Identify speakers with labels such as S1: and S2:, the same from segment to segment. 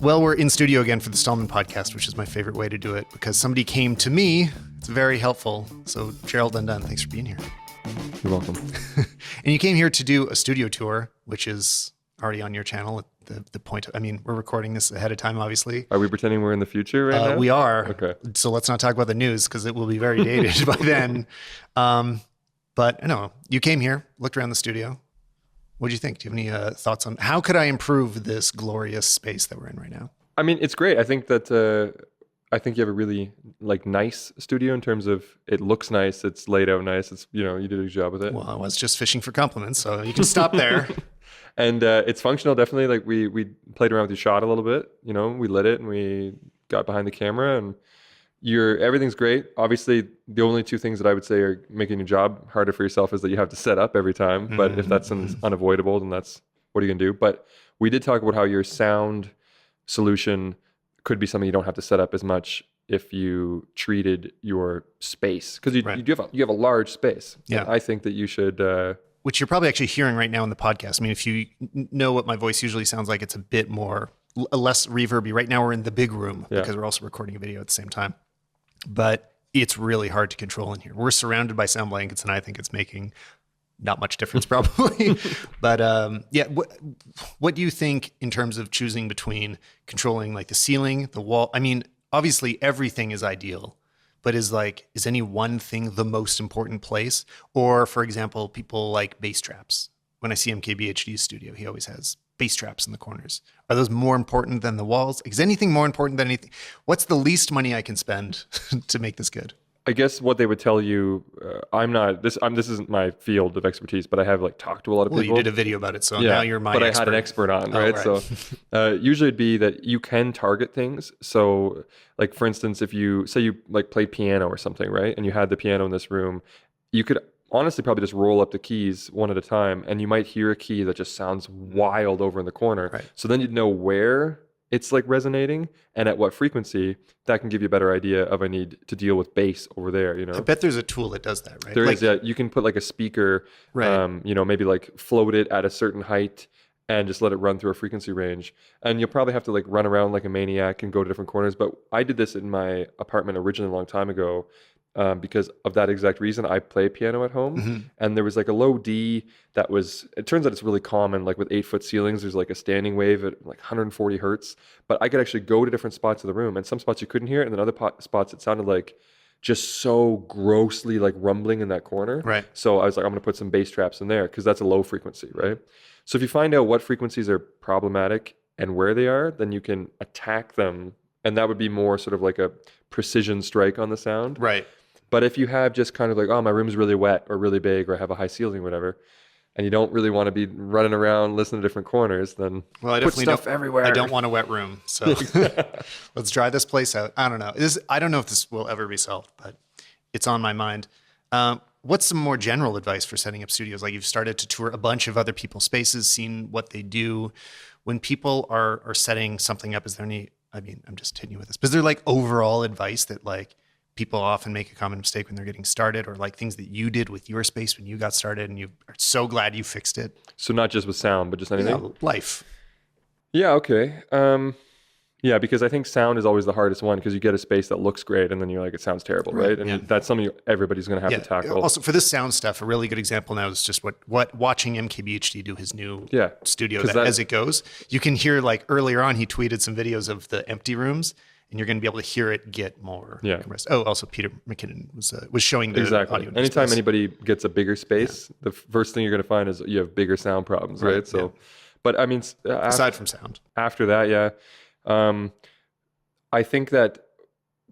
S1: Well, we're in studio again for the Stalman podcast, which is my favorite way to do it because somebody came to me. It's very helpful. So, Gerald Undone, thanks for being here.
S2: You're welcome.
S1: And you came here to do a studio tour, which is already on your channel at the point. I mean, we're recording this ahead of time, obviously.
S2: Are we pretending we're in the future right now?
S1: We are.
S2: Okay.
S1: So let's not talk about the news because it will be very dated by then. But no, you came here, looked around the studio. What do you think? Do you have any thoughts on how could I improve this glorious space that we're in right now?
S2: I mean, it's great. I think that you have a really nice studio in terms of it looks nice, it's laid out nice. It's you did a good job with it.
S1: Well, I was just fishing for compliments, so you can stop there.
S2: And it's functional, definitely. Like we played around with your shot a little bit. We lit it and we got behind the camera and everything's great. Obviously, the only two things that I would say are making your job harder for yourself is that you have to set up every time. Mm-hmm. But if that's unavoidable, then that's what are you gonna do? But we did talk about how your sound solution could be something you don't have to set up as much if you treated your space because you have a large space.
S1: Yeah,
S2: I think that you should.
S1: Which you're probably actually hearing right now in the podcast. I mean, if you know what my voice usually sounds like, it's a bit less reverby. Right now we're in the big room because we're also recording a video at the same time. But it's really hard to control in here. We're surrounded by sound blankets, and I think it's making not much difference probably. But what do you think in terms of choosing between controlling like the ceiling, the wall? I mean, obviously everything is ideal, but is any one thing the most important place? Or for example, people like bass traps. When I see MKBHD's studio, he always has bass traps in the corners. Are those more important than the walls? Is anything more important than anything? What's the least money I can spend to make this good?
S2: I guess what they would tell you, this isn't my field of expertise, but I have talked to a lot of people.
S1: Well, you did a video about it, so now you're my expert.
S2: But I had an expert on, right? So usually it'd be that you can target things. So for instance, if you say you played piano or something, right? And you had the piano in this room, you could honestly probably just roll up the keys one at a time and you might hear a key that just sounds wild over in the corner.
S1: Right.
S2: So then you'd know where it's resonating and at what frequency. That can give you a better idea of I need to deal with bass over there,
S1: I bet there's a tool that does that, right?
S2: There is, yeah. You can put a speaker,
S1: right.
S2: Maybe float it at a certain height and just let it run through a frequency range. And you'll probably have to run around like a maniac and go to different corners. But I did this in my apartment originally a long time ago. Because of that exact reason, I play piano at home, mm-hmm. and there was a low D that was. It turns out it's really common. With 8-foot ceilings, there's a standing wave at 140 hertz. But I could actually go to different spots of the room, and some spots you couldn't hear, and then other spots it sounded just so grossly rumbling in that corner.
S1: Right.
S2: So I was I'm going to put some bass traps in there because that's a low frequency, right? So if you find out what frequencies are problematic and where they are, then you can attack them, and that would be more sort of a precision strike on the sound.
S1: Right.
S2: But if you have just kind of oh, my room's really wet or really big or I have a high ceiling or whatever, and you don't really want to be running around listening to different corners, then
S1: I
S2: put stuff everywhere.
S1: I don't want a wet room. So let's dry this place out. I don't know. I don't know if this will ever be solved, but it's on my mind. What's some more general advice for setting up studios? You've started to tour a bunch of other people's spaces, seen what they do. When people are setting something up, is there any, I'm just hitting you with this, but is there overall advice that people often make a common mistake when they're getting started, or things that you did with your space when you got started and you are so glad you fixed it?
S2: So not just with sound, but just anything?
S1: Life.
S2: Yeah, okay. Yeah, because I think sound is always the hardest one because you get a space that looks great and then you're it sounds terrible, right? And that's something everybody's going to have to tackle.
S1: Also, for this sound stuff, a really good example now is just what watching MKBHD do his new studio as it goes. You can hear earlier on he tweeted some videos of the empty rooms. And you're going to be able to hear it get more compressed. Oh, also Peter McKinnon was showing the audio.
S2: Anytime anybody gets a bigger space, the first thing you're going to find is you have bigger sound problems, right? So, but
S1: aside from sound,
S2: after that, I think that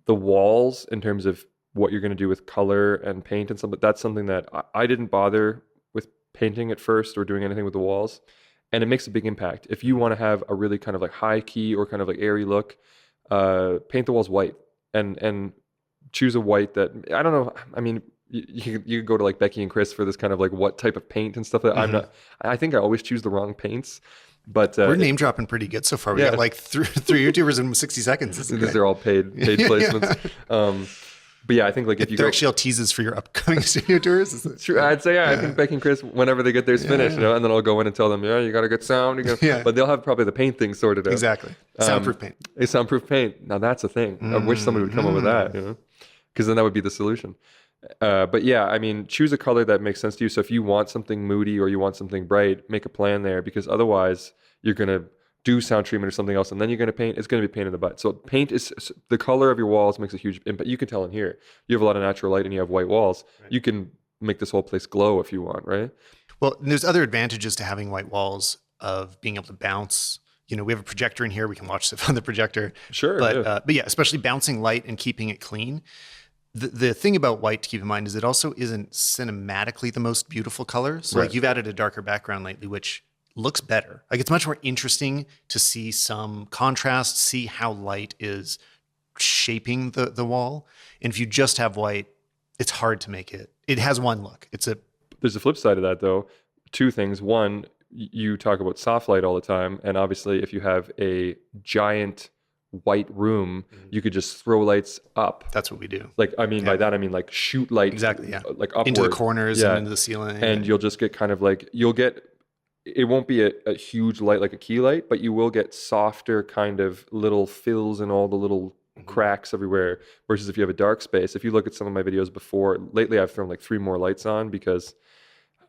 S2: the walls, in terms of what you're going to do with color and paint and something, that's something that I didn't bother with painting at first or doing anything with the walls, and it makes a big impact. If you want to have a really kind of high key or kind of airy look. Paint the walls white and choose a white that, I don't know. I mean, you could go to Becky and Chris for this kind of what type of paint and stuff. Mm-hmm. I think I always choose the wrong paints, but
S1: we're name dropping pretty good so far. We got three YouTubers in 60 seconds.
S2: These are all paid placements. But yeah, I think like if you
S1: They're
S2: go,
S1: actually all teases for your upcoming studio tours. Is it?
S2: true, I'd say I think Becky and Chris, whenever they get theirs finished, you know, and then I'll go in and tell them, yeah, you got a good sound. But they'll have probably the paint thing sorted out.
S1: Exactly. Soundproof paint.
S2: A soundproof paint. Now that's a thing. I wish somebody would come up with that, you know, because then that would be the solution. But yeah, I mean, choose a color that makes sense to you. So if you want something moody or you want something bright, make a plan there, because otherwise you're going to do sound treatment or something else, and then you're going to paint. It's going to be a pain in the butt. So paint is the color of your walls makes a huge impact. You can tell in here, you have a lot of natural light and you have white walls. Right. You can make this whole place glow if you want, right?
S1: Well, there's other advantages to having white walls of being able to bounce. You know, we have a projector in here. We can watch stuff on the projector.
S2: Sure.
S1: But yeah, especially bouncing light and keeping it clean. The thing about white to keep in mind is it also isn't cinematically the most beautiful color. So like you've added a darker background lately, which looks better. Like it's much more interesting to see some contrast, see how light is shaping the wall. And if you just have white, it's hard to make it. It has one look.
S2: There's a flip side of that though. Two things. One, you talk about soft light all the time. And obviously if you have a giant white room, you could just throw lights up.
S1: That's what we do.
S2: Like, I mean, by that, I mean like shoot light.
S1: Exactly, yeah.
S2: Like upward.
S1: Into the corners and into the ceiling.
S2: And you'll just get kind of like, it won't be a huge light like a key light, but you will get softer kind of little fills in all the little cracks everywhere. Versus if you have a dark space, if you look at some of my videos before, lately I've thrown like 3 more lights on because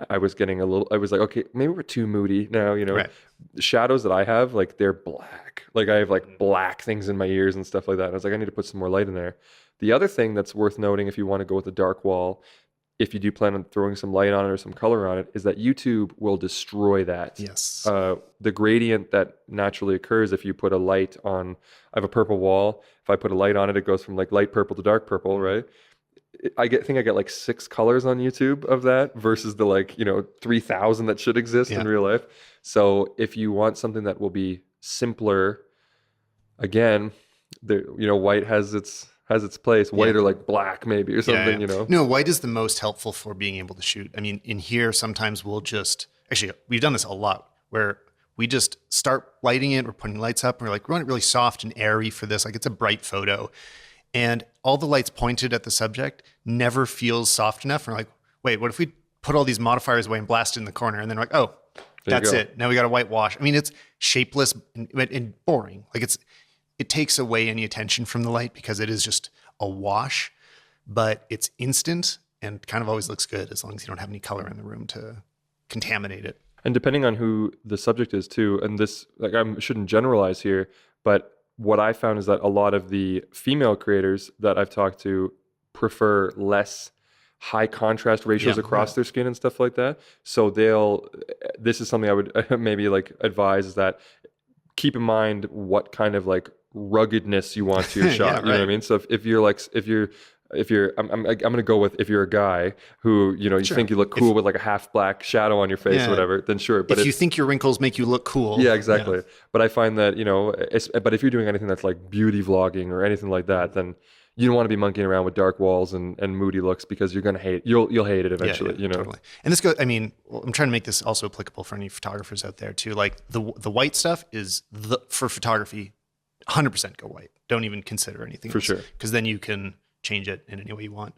S2: I was like, okay, maybe we're too moody now, you know. Right. The shadows that I have, like they're black. Like I have like black things in my ears and stuff like that. And I was like, I need to put some more light in there. The other thing that's worth noting if you want to go with a dark wall, if you do plan on throwing some light on it or some color on it, is that YouTube will destroy that.
S1: Yes.
S2: The gradient that naturally occurs if you put a light on, I have a purple wall. If I put a light on it, it goes from like light purple to dark purple, right? I get like 6 colors on YouTube of that versus the 3,000 that should exist in real life. So if you want something that will be simpler, again, white has its place. White or like black maybe or something,
S1: No, white is the most helpful for being able to shoot. I mean, in here, sometimes we've done this a lot where we just start lighting it. We're putting lights up and we're like, we want it really soft and airy for this. Like it's a bright photo. And all the lights pointed at the subject never feels soft enough. And we're like, wait, what if we put all these modifiers away and blast it in the corner? And then we're like, oh, that's it. Now we got a whitewash. I mean, it's shapeless and boring. Like it takes away any attention from the light because it is just a wash, but it's instant and kind of always looks good as long as you don't have any color in the room to contaminate it.
S2: And depending on who the subject is too, and this, like I shouldn't generalize here, but what I found is that a lot of the female creators that I've talked to prefer less high contrast ratios across their skin and stuff like that. So this is something I would maybe like advise is that keep in mind what kind of like ruggedness you want to your shot. You know what I mean? So if you're I'm going to go with, if you're a guy who, you think you look cool with like a half black shadow on your face or whatever, then sure. But
S1: if you think your wrinkles make you look cool.
S2: Yeah, exactly. Yeah. But I find that, but if you're doing anything that's like beauty vlogging or anything like that, then you don't want to be monkeying around with dark walls and moody looks because you're going to you'll hate it eventually, Totally.
S1: And this I'm trying to make this also applicable for any photographers out there too. Like the white stuff is for photography, 100% go white. Don't even consider anything
S2: for
S1: else.
S2: Sure.
S1: Because then you can change it in any way you want.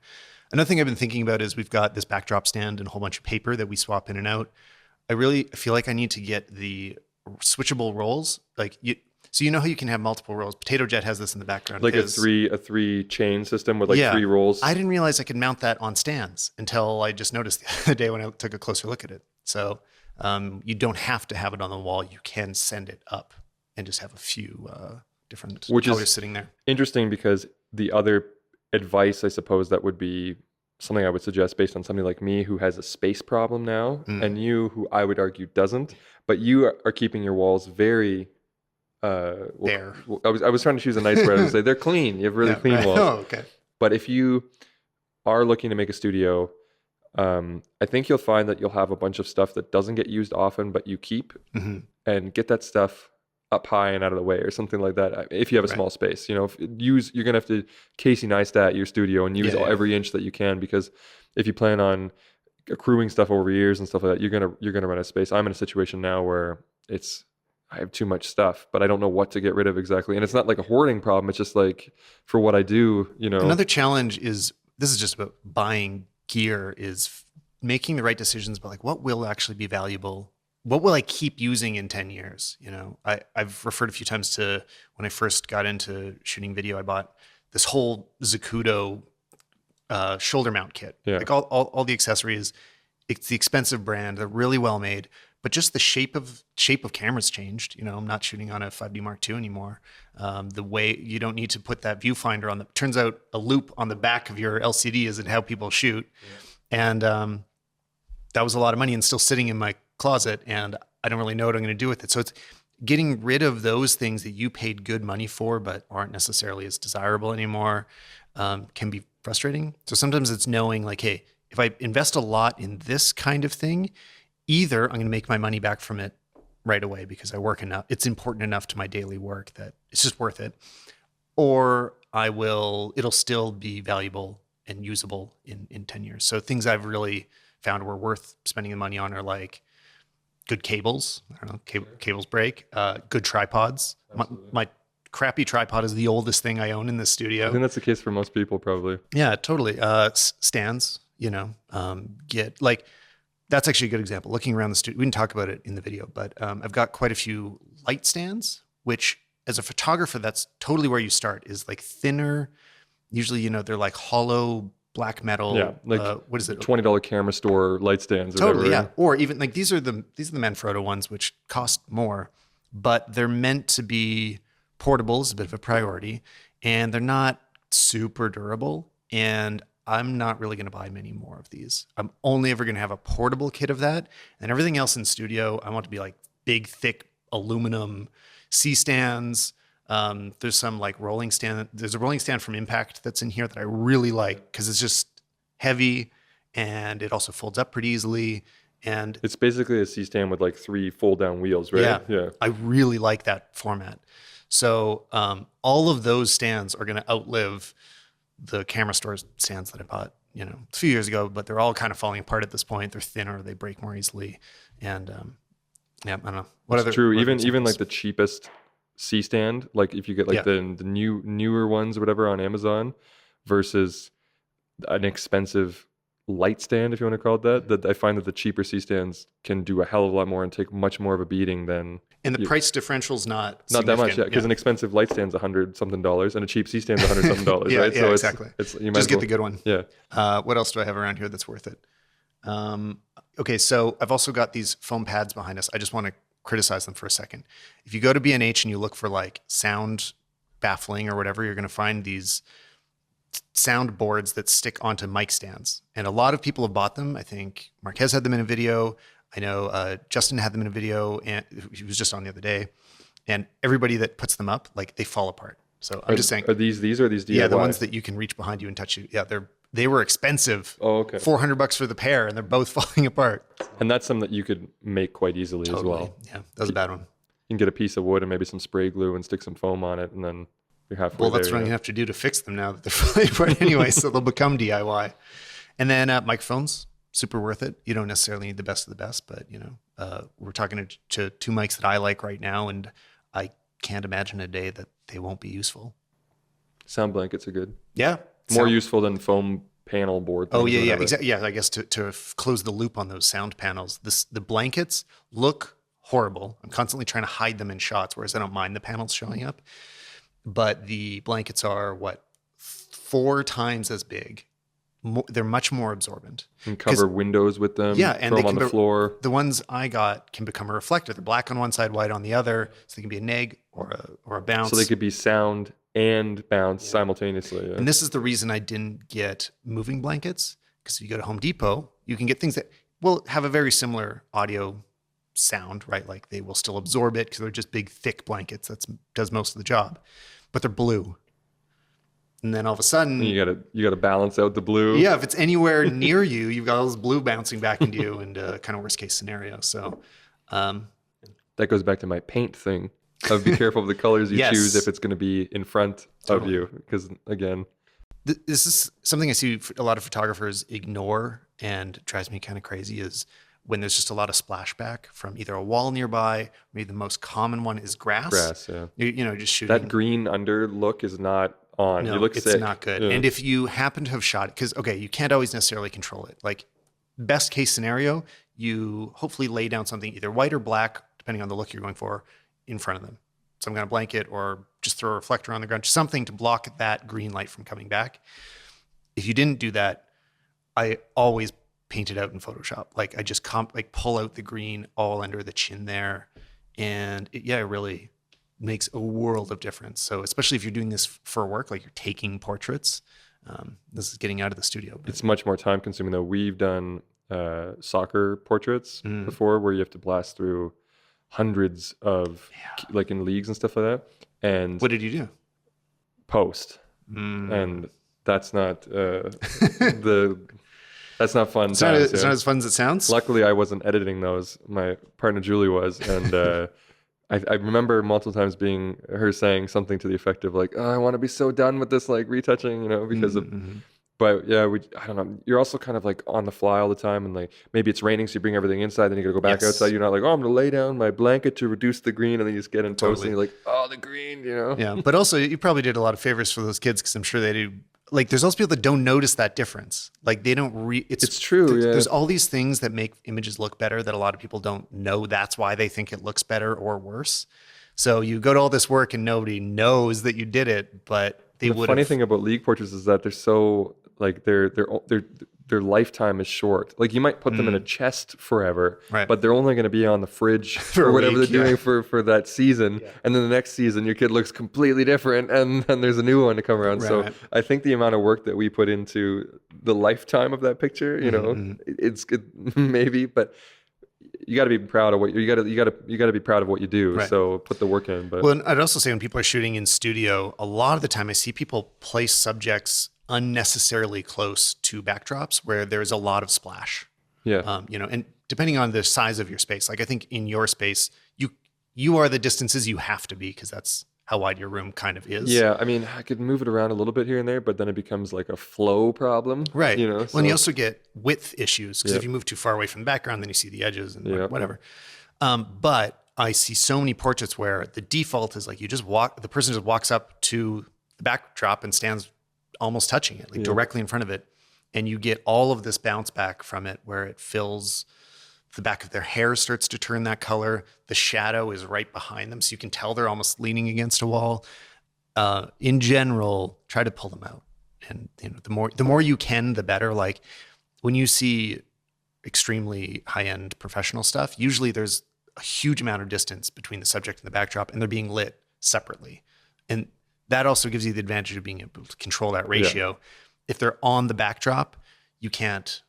S1: Another thing I've been thinking about is we've got this backdrop stand and a whole bunch of paper that we swap in and out. I really feel like I need to get the switchable rolls. So you know how you can have multiple rolls? Potato Jet has this in the background.
S2: Like a three chain system with 3 rolls.
S1: I didn't realize I could mount that on stands until I just noticed the other day when I took a closer look at it. So you don't have to have it on the wall. You can send it up and just have a few different colors sitting there.
S2: Interesting because the other advice, I suppose, that would be something I would suggest based on somebody like me who has a space problem now, and you who I would argue doesn't, but you are keeping your walls very
S1: bare.
S2: I was trying to choose a nice word. I was say they're clean. You have really clean walls.
S1: Oh, okay.
S2: But if you are looking to make a studio, I think you'll find that you'll have a bunch of stuff that doesn't get used often, but you keep, and get that stuff up high and out of the way or something like that. If you have a small space, you're going to have to Casey Neistat your studio and use every inch that you can, because if you plan on accruing stuff over years and stuff like that, you're going to run out of space. I'm in a situation now where I have too much stuff, but I don't know what to get rid of exactly. And it's not like a hoarding problem. It's just like for what I do,
S1: Another challenge is, this is just about buying gear, is making the right decisions about like what will actually be valuable. What will I keep using in 10 years? I've referred a few times to when I first got into shooting video, I bought this whole Zacuto shoulder mount kit.
S2: Yeah.
S1: Like all the accessories. It's the expensive brand. They're really well made, but just the shape of cameras changed. I'm not shooting on a 5D Mark II anymore. The way you don't need to put that viewfinder on turns out a loop on the back of your LCD isn't how people shoot. Yeah. And that was a lot of money and still sitting in my closet, and I don't really know what I'm going to do with it. So it's getting rid of those things that you paid good money for but aren't necessarily as desirable anymore, can be frustrating. So sometimes it's knowing like, hey, if I invest a lot in this kind of thing, either I'm going to make my money back from it right away because I work enough, it's important enough to my daily work that it's just worth it, or it'll still be valuable and usable in 10 years. So things I've really found were worth spending the money on are like good cables. I don't know, cables break, good tripods. My crappy tripod is the oldest thing I own in the studio.
S2: I think that's the case for most people probably.
S1: Yeah, totally. Stands, get like, that's actually a good example. Looking around the studio, we didn't talk about it in the video, but I've got quite a few light stands, which as a photographer, that's totally where you start, is like thinner. Usually, they're like hollow black metal.
S2: Yeah, like
S1: what is it?
S2: $20 camera store light stands. Or
S1: Totally,
S2: whatever.
S1: yeah. Or even like these are the Manfrotto ones, which cost more, but they're meant to be portable. Is a bit of a priority, and they're not super durable. And I'm not really going to buy many more of these. I'm only ever going to have a portable kit of that, and everything else in studio, I want to be like big, thick aluminum C-stands. There's some like rolling stand. There's a rolling stand from Impact that's in here that I really like because it's just heavy and it also folds up pretty easily. And
S2: it's basically a C-stand with like 3 fold-down wheels, right?
S1: Yeah. I really like that format. So all of those stands are going to outlive the camera store stands that I bought, a few years ago, but they're all kind of falling apart at this point. They're thinner, they break more easily. And I don't know.
S2: It's true. Even like the cheapest C-stand, like if you get like the newer ones or whatever on Amazon versus an expensive light stand, if you want to call it that I find that the cheaper C-stands can do a hell of a lot more and take much more of a beating than.
S1: And the price differential's not
S2: that much, yeah. Because an expensive light stand's $100 something and a cheap C-stand's $100 something, right?
S1: Yeah,
S2: so
S1: exactly.
S2: You might
S1: just get the good one.
S2: Yeah.
S1: What else do I have around here that's worth it? Okay, so I've also got these foam pads behind us. I just want to criticize them for a second. If you go to B&H and you look for like sound baffling or whatever, you're going to find these sound boards that stick onto mic stands. And a lot of people have bought them. I think Marquez had them in a video. I know Justin had them in a video, and he was just on the other day. And everybody that puts them up, like they fall apart. So I'm just saying.
S2: Are these or are these DIY?
S1: Yeah, the ones that you can reach behind you and touch you. Yeah, they were expensive.
S2: Oh, okay.
S1: $400 for the pair, and they're both falling apart.
S2: And that's something that you could make quite easly as well.
S1: Yeah, that was a bad one.
S2: You can get a piece of wood and maybe some spray glue and stick some foam on it, and then you're halfway there.
S1: Well, that's what I'm going to have to do to fix them now that they're falling apart anyway, so they'll become DIY. And then microphones, super worth it. You don't necessarily need the best of the best, but we're talking to 2 mics that I like right now, and I can't imagine a day that they won't be useful.
S2: Sound blankets are good.
S1: Yeah.
S2: More useful than foam panel board.
S1: Oh, yeah, exactly. Yeah, I guess to close the loop on those sound panels, the blankets look horrible. I'm constantly trying to hide them in shots, whereas I don't mind the panels showing up. But the blankets are 4 times as big. They're much more absorbent.
S2: You can cover windows with them.
S1: Yeah, and
S2: throw them on the floor.
S1: The ones I got can become a reflector. They're black on one side, white on the other, so they can be a neg or a bounce.
S2: So they could be sound and bounce simultaneously. Yeah.
S1: And this is the reason I didn't get moving blankets, because if you go to Home Depot, you can get things that will have a very similar audio sound, right? Like they will still absorb it because they're just big, thick blankets. That does most of the job, but they're blue. And then all of a sudden,
S2: you gotta balance out the blue.
S1: Yeah, if it's anywhere near you, you've got all this blue bouncing back into you, and kind of worst case scenario. So
S2: that goes back to my paint thing. Of be careful of the colors you choose if it's going to be in front of you, because again,
S1: this is something I see a lot of photographers ignore and drives me kind of crazy. Is when there's just a lot of splashback from either a wall nearby. Maybe the most common one is grass.
S2: Yeah.
S1: You know, just shooting.
S2: That green under look is not on.
S1: No,
S2: You look
S1: it's
S2: sick.
S1: not good.
S2: Yeah.
S1: And if you happen to have shot it, because, okay, you can't always necessarily control it. Like, best case scenario, you hopefully lay down something either white or black, depending on the look you're going for, in front of them. Some kind of blanket, or just throw a reflector on the ground, something to block that green light from coming back. If you didn't do that, I always paint it out in Photoshop. Like, I just pull out the green all under the chin there. And it really makes a world of difference. So especially if you're doing this for work, like you're taking portraits, this is getting out of the studio. But
S2: it's much more time consuming though. We've done soccer portraits before, where you have to blast through hundreds of like in leagues and stuff like that. And
S1: what did you do?
S2: Post. And that's not that's not fun.
S1: It's not as fun as it sounds.
S2: Luckily, I wasn't editing those. My partner Julie was, and I remember multiple times her saying something to the effect of like, "Oh, I want to be so done with this like retouching," you know, because of. But yeah, I don't know. You're also kind of like on the fly all the time, and like maybe it's raining, so you bring everything inside, then you gotta go back outside. You're not like, oh, I'm gonna lay down my blanket to reduce the green, and then you just get in post, and you're like, oh, the green, you know.
S1: Yeah, but also you probably did a lot of favors for those kids, because I'm sure they do. Like, there's also people that don't notice that difference. Like, they don't it's
S2: true.
S1: There's all these things that make images look better that a lot of people don't know. That's why they think it looks better or worse. So you go to all this work and nobody knows that you did it, but they would.
S2: The funny thing about league portraits is that they're so like their lifetime is short. Like, you might put them in a chest forever,
S1: right,
S2: but they're only going to be on the fridge or whatever they're doing for that season. Yeah. And then the next season, your kid looks completely different, and then there's a new one to come around. Right. So I think the amount of work that we put into the lifetime of that picture, you know, it's maybe, but you got to be proud of what you got to be proud of what you do. Right. So put the work in. But
S1: well, and I'd also say when people are shooting in studio, a lot of the time I see people place subjects unnecessarily close to backdrops where there's a lot of splash.
S2: Yeah.
S1: You know, and depending on the size of your space, like I think in your space, you are the distances you have to be, because that's how wide your room kind of is.
S2: Yeah. I mean, I could move it around a little bit here and there, but then it becomes like a flow problem.
S1: Right.
S2: You know,
S1: well, and you also get width issues, because if you move too far away from the background, then you see the edges and whatever. But I see so many portraits where the default is like the person just walks up to the backdrop and stands almost touching it, like directly in front of it. And you get all of this bounce back from it, where it fills the back of their hair, starts to turn that color. The shadow is right behind them, so you can tell they're almost leaning against a wall. In general, try to pull them out. And you know, the more you can, the better. Like, when you see extremely high-end professional stuff, usually there's a huge amount of distance between the subject and the backdrop, and they're being lit separately. And that also gives you the advantage of being able to control that ratio. Yeah. If they're on the backdrop, you can't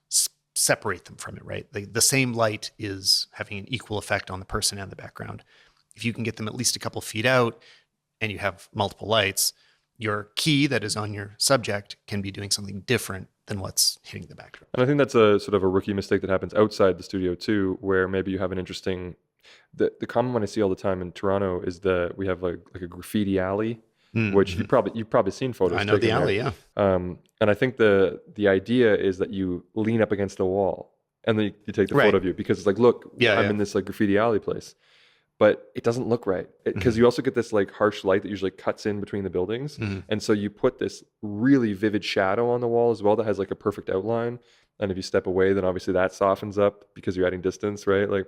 S1: separate them from it, right? The same light is having an equal effect on the person and the background. If you can get them at least a couple feet out and you have multiple lights, your key that is on your subject can be doing something different than what's hitting the backdrop.
S2: And I think that's a sort of a rookie mistake that happens outside the studio too, where maybe you have an interesting, the common one I see all the time in Toronto is we have like a graffiti alley, which you've probably seen photos.
S1: I know the alley, yeah.
S2: And I think the idea is that you lean up against the wall and then you take the photo of you, because it's like, look, I'm in this like graffiti alley place, but it doesn't look right, because you also get this like harsh light that usually cuts in between the buildings, and so you put this really vivid shadow on the wall as well that has like a perfect outline. And if you step away, then obviously that softens up because you're adding distance, right? Like,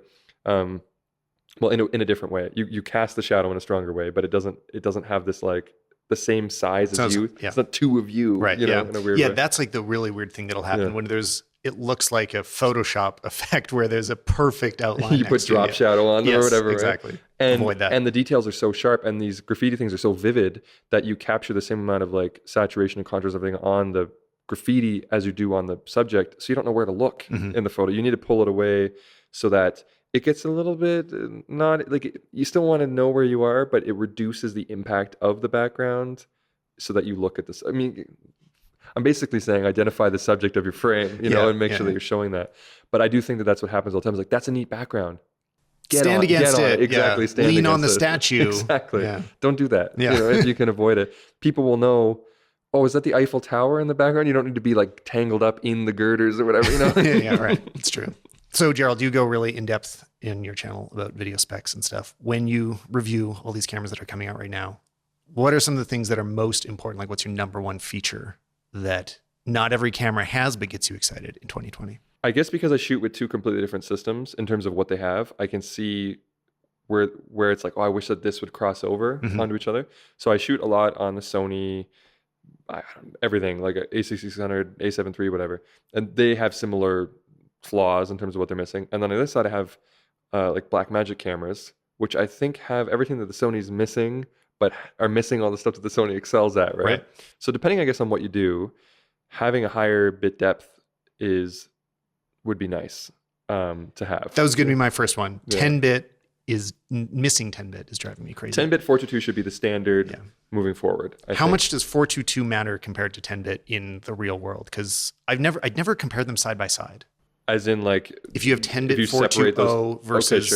S2: well, in a different way. You cast the shadow in a stronger way, but it doesn't have this like the same size as you. Yeah. It's not two of you,
S1: right?
S2: You know, in a weird way.
S1: That's like the really weird thing that'll happen when it looks like a Photoshop effect where there's a perfect outline.
S2: You put drop shadow on them or whatever.
S1: Exactly.
S2: Right? And,
S1: avoid that.
S2: And the details are so sharp, and these graffiti things are so vivid that you capture the same amount of like saturation and contrast and everything on the graffiti as you do on the subject. So you don't know where to look in the photo. You need to pull it away so that it gets a little bit not like, you still want to know where you are, but it reduces the impact of the background so that you look at this. I mean, I'm basically saying identify the subject of your frame, you know, and make sure that you're showing that. But I do think that that's what happens all the time. It's like, that's a neat background.
S1: Stand against it.
S2: Exactly.
S1: Yeah.
S2: Stand
S1: Lean
S2: against
S1: on the
S2: it.
S1: statue.
S2: Exactly.
S1: Yeah.
S2: Don't do that.
S1: Yeah.
S2: You know, if you can avoid it. People will know, oh, is that the Eiffel Tower in the background? You don't need to be like tangled up in the girders or whatever, you know?
S1: Yeah, right. It's true. So Gerald, you go really in depth in your channel about video specs and stuff. When you review all these cameras that are coming out right now, what are some of the things that are most important? Like what's your number one feature that not every camera has, but gets you excited in 2020?
S2: I guess because I shoot with two completely different systems in terms of what they have, I can see where it's like, oh, I wish that this would cross over onto each other. So I shoot a lot on the Sony, everything like a A6600, A7 III, whatever, and they have similar flaws in terms of what they're missing. And then on the other side, I have like Blackmagic cameras, which I think have everything that the Sony's missing, but are missing all the stuff that the Sony excels at, right? So depending, I guess, on what you do, having a higher bit depth would be nice to have.
S1: That was going to be my first one. 10-bit is missing 10-bit is driving me crazy.
S2: 10-bit 422 should be the standard moving forward.
S1: How much does 422 matter compared to 10-bit in the real world? Because I'd never compared them side by side.
S2: As in, like,
S1: if you have 10-bit 420 versus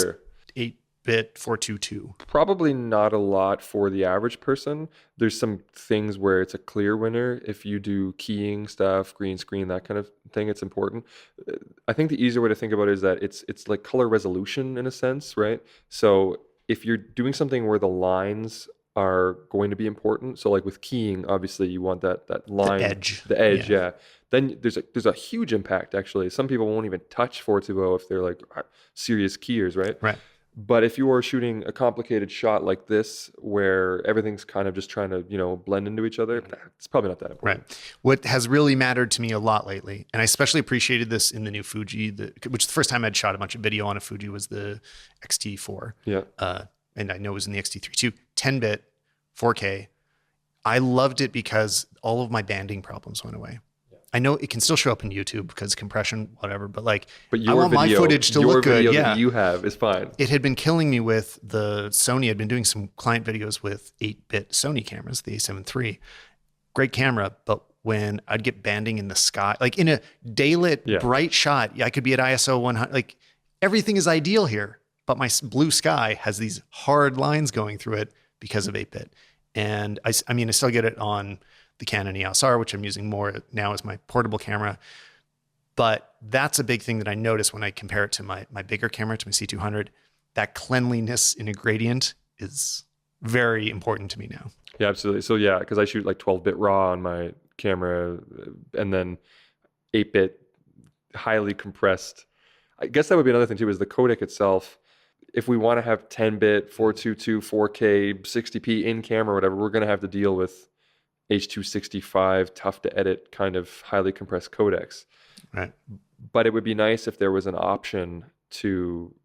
S1: 8-bit 422.
S2: Probably not a lot for the average person. There's some things where it's a clear winner. If you do keying stuff, green screen, that kind of thing, it's important. I think the easier way to think about it is that it's like color resolution in a sense, right? So if you're doing something where the lines are going to be important, so like with keying, obviously you want that line, the edge, yeah. Then there's a huge impact actually. Some people won't even touch 420 if they're like serious keyers, right?
S1: Right.
S2: But if you are shooting a complicated shot like this, where everything's kind of just trying to, blend into each other, it's probably not that important.
S1: Right. What has really mattered to me a lot lately, and I especially appreciated this in the new Fuji, which the first time I'd shot a bunch of video on a Fuji was the X-T4.
S2: Yeah.
S1: And I know it was in the X-T3 too. 10-bit, 4K. I loved it because all of my banding problems went away. I know it can still show up in YouTube because compression, whatever, but I want my footage to look good.
S2: Your video that you have is fine.
S1: It had been killing me with the Sony. I'd been doing some client videos with 8-bit Sony cameras, the A7 III. Great camera, but when I'd get banding in the sky, like in a daylit, bright shot, I could be at ISO 100. Like everything is ideal here, but my blue sky has these hard lines going through it because of 8-bit. And I still get it on the Canon EOS R, which I'm using more now as my portable camera. But that's a big thing that I notice when I compare it to my bigger camera, to my C200. That cleanliness in a gradient is very important to me now.
S2: Yeah, absolutely. So yeah, because I shoot like 12-bit RAW on my camera and then 8-bit highly compressed. I guess that would be another thing too, is the codec itself. If we want to have 10-bit, 422, 4K, 60p in camera, whatever, we're going to have to deal with H.265, tough to edit, kind of highly compressed codecs.
S1: Right.
S2: But it would be nice if there was an option to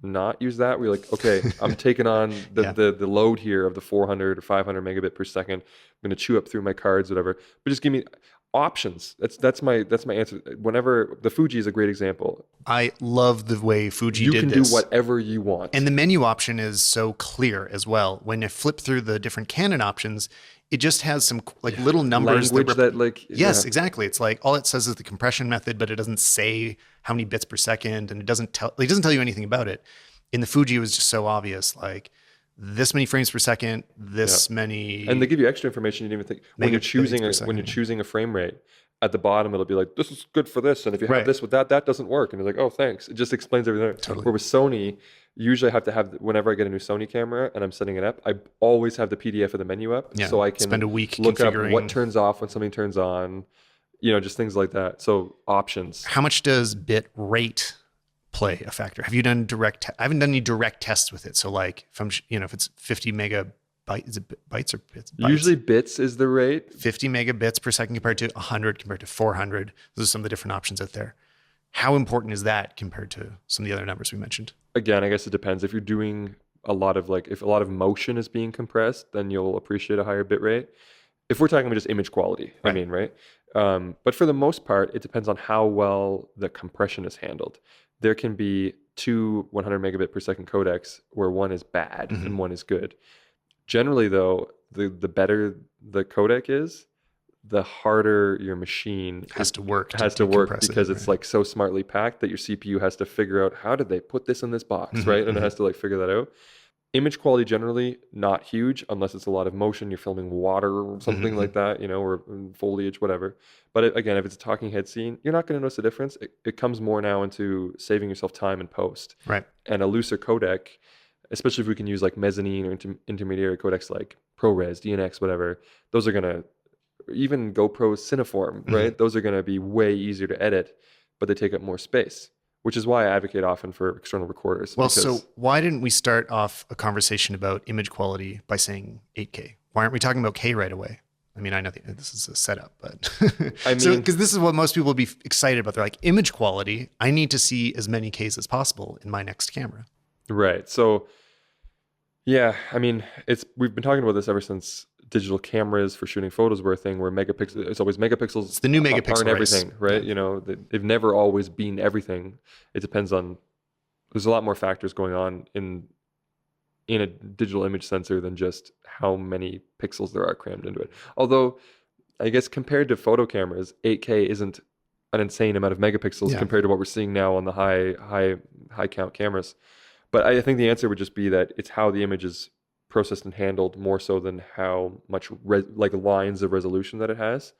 S2: not use that. We're like, okay, I'm taking on the load here of the 400 or 500 megabit per second. I'm going to chew up through my cards, whatever. But just give me options. That's my answer. Whenever the Fuji is a great example.
S1: I love the way Fuji did this.
S2: You can do whatever you want.
S1: And the menu option is so clear as well. When you flip through the different Canon options, it just has some little numbers. Yes, exactly. It's like all it says is the compression method, but it doesn't say how many bits per second, and it doesn't tell you anything about it. In the Fuji, it was just so obvious, like this many frames per second, this many.
S2: And they give you extra information you didn't even think. When you're choosing a frame rate, at the bottom it'll be like, this is good for this, and if you have this with that doesn't work. And you're like, oh, thanks. It just explains everything.
S1: Totally.
S2: Where with Sony, usually I have to have, whenever I get a new Sony camera and I'm setting it up, I always have the PDF of the menu up, so I can
S1: spend a week
S2: look up what turns off when something turns on, just things like that. So options.
S1: How much does bit rate play a factor? Have you done I haven't done any direct tests with it. So like if it's 50 megabytes, is it bytes or bits? Bytes.
S2: Usually bits is the rate.
S1: 50 megabits per second compared to 100, compared to 400. Those are some of the different options out there. How important is that compared to some of the other numbers we mentioned?
S2: Again, I guess it depends. If you're doing if a lot of motion is being compressed, then you'll appreciate a higher bit rate. If we're talking about just image quality,
S1: right.
S2: I mean, right? But for the most part, it depends on how well the compression is handled. There can be two 100 megabit per second codecs where one is bad and one is good. Generally, though, the better the codec is, the harder your machine
S1: has to work
S2: because it's like so smartly packed that your CPU has to figure out, how did they put this in this box, right? And it has to like figure that out. Image quality generally not huge unless it's a lot of motion, you're filming water or something like that, or foliage, whatever. But again, if it's a talking head scene, you're not going to notice the difference. It comes more now into saving yourself time in post.
S1: Right.
S2: And a looser codec, especially if we can use like mezzanine or intermediary codecs like ProRes, DNX, whatever, those are going to, even GoPro Cineform, right? Those are going to be way easier to edit, but they take up more space, which is why I advocate often for external recorders.
S1: Well, so why didn't we start off a conversation about image quality by saying 8K? Why aren't we talking about K right away? I mean, I know this is a setup, but because this is what most people would be excited about. They're like, image quality, I need to see as many Ks as possible in my next camera.
S2: Right. So, yeah, I mean, we've been talking about this ever since digital cameras for shooting photos were a thing where it's always megapixels.
S1: It's the new megapixel
S2: aren't everything, right? Yeah. They've never always been everything. It depends on, there's a lot more factors going on in a digital image sensor than just how many pixels there are crammed into it. Although, I guess compared to photo cameras, 8K isn't an insane amount of megapixels compared to what we're seeing now on the high count cameras. But I think the answer would just be that it's how the image is processed and handled more so than how much lines of resolution that it has.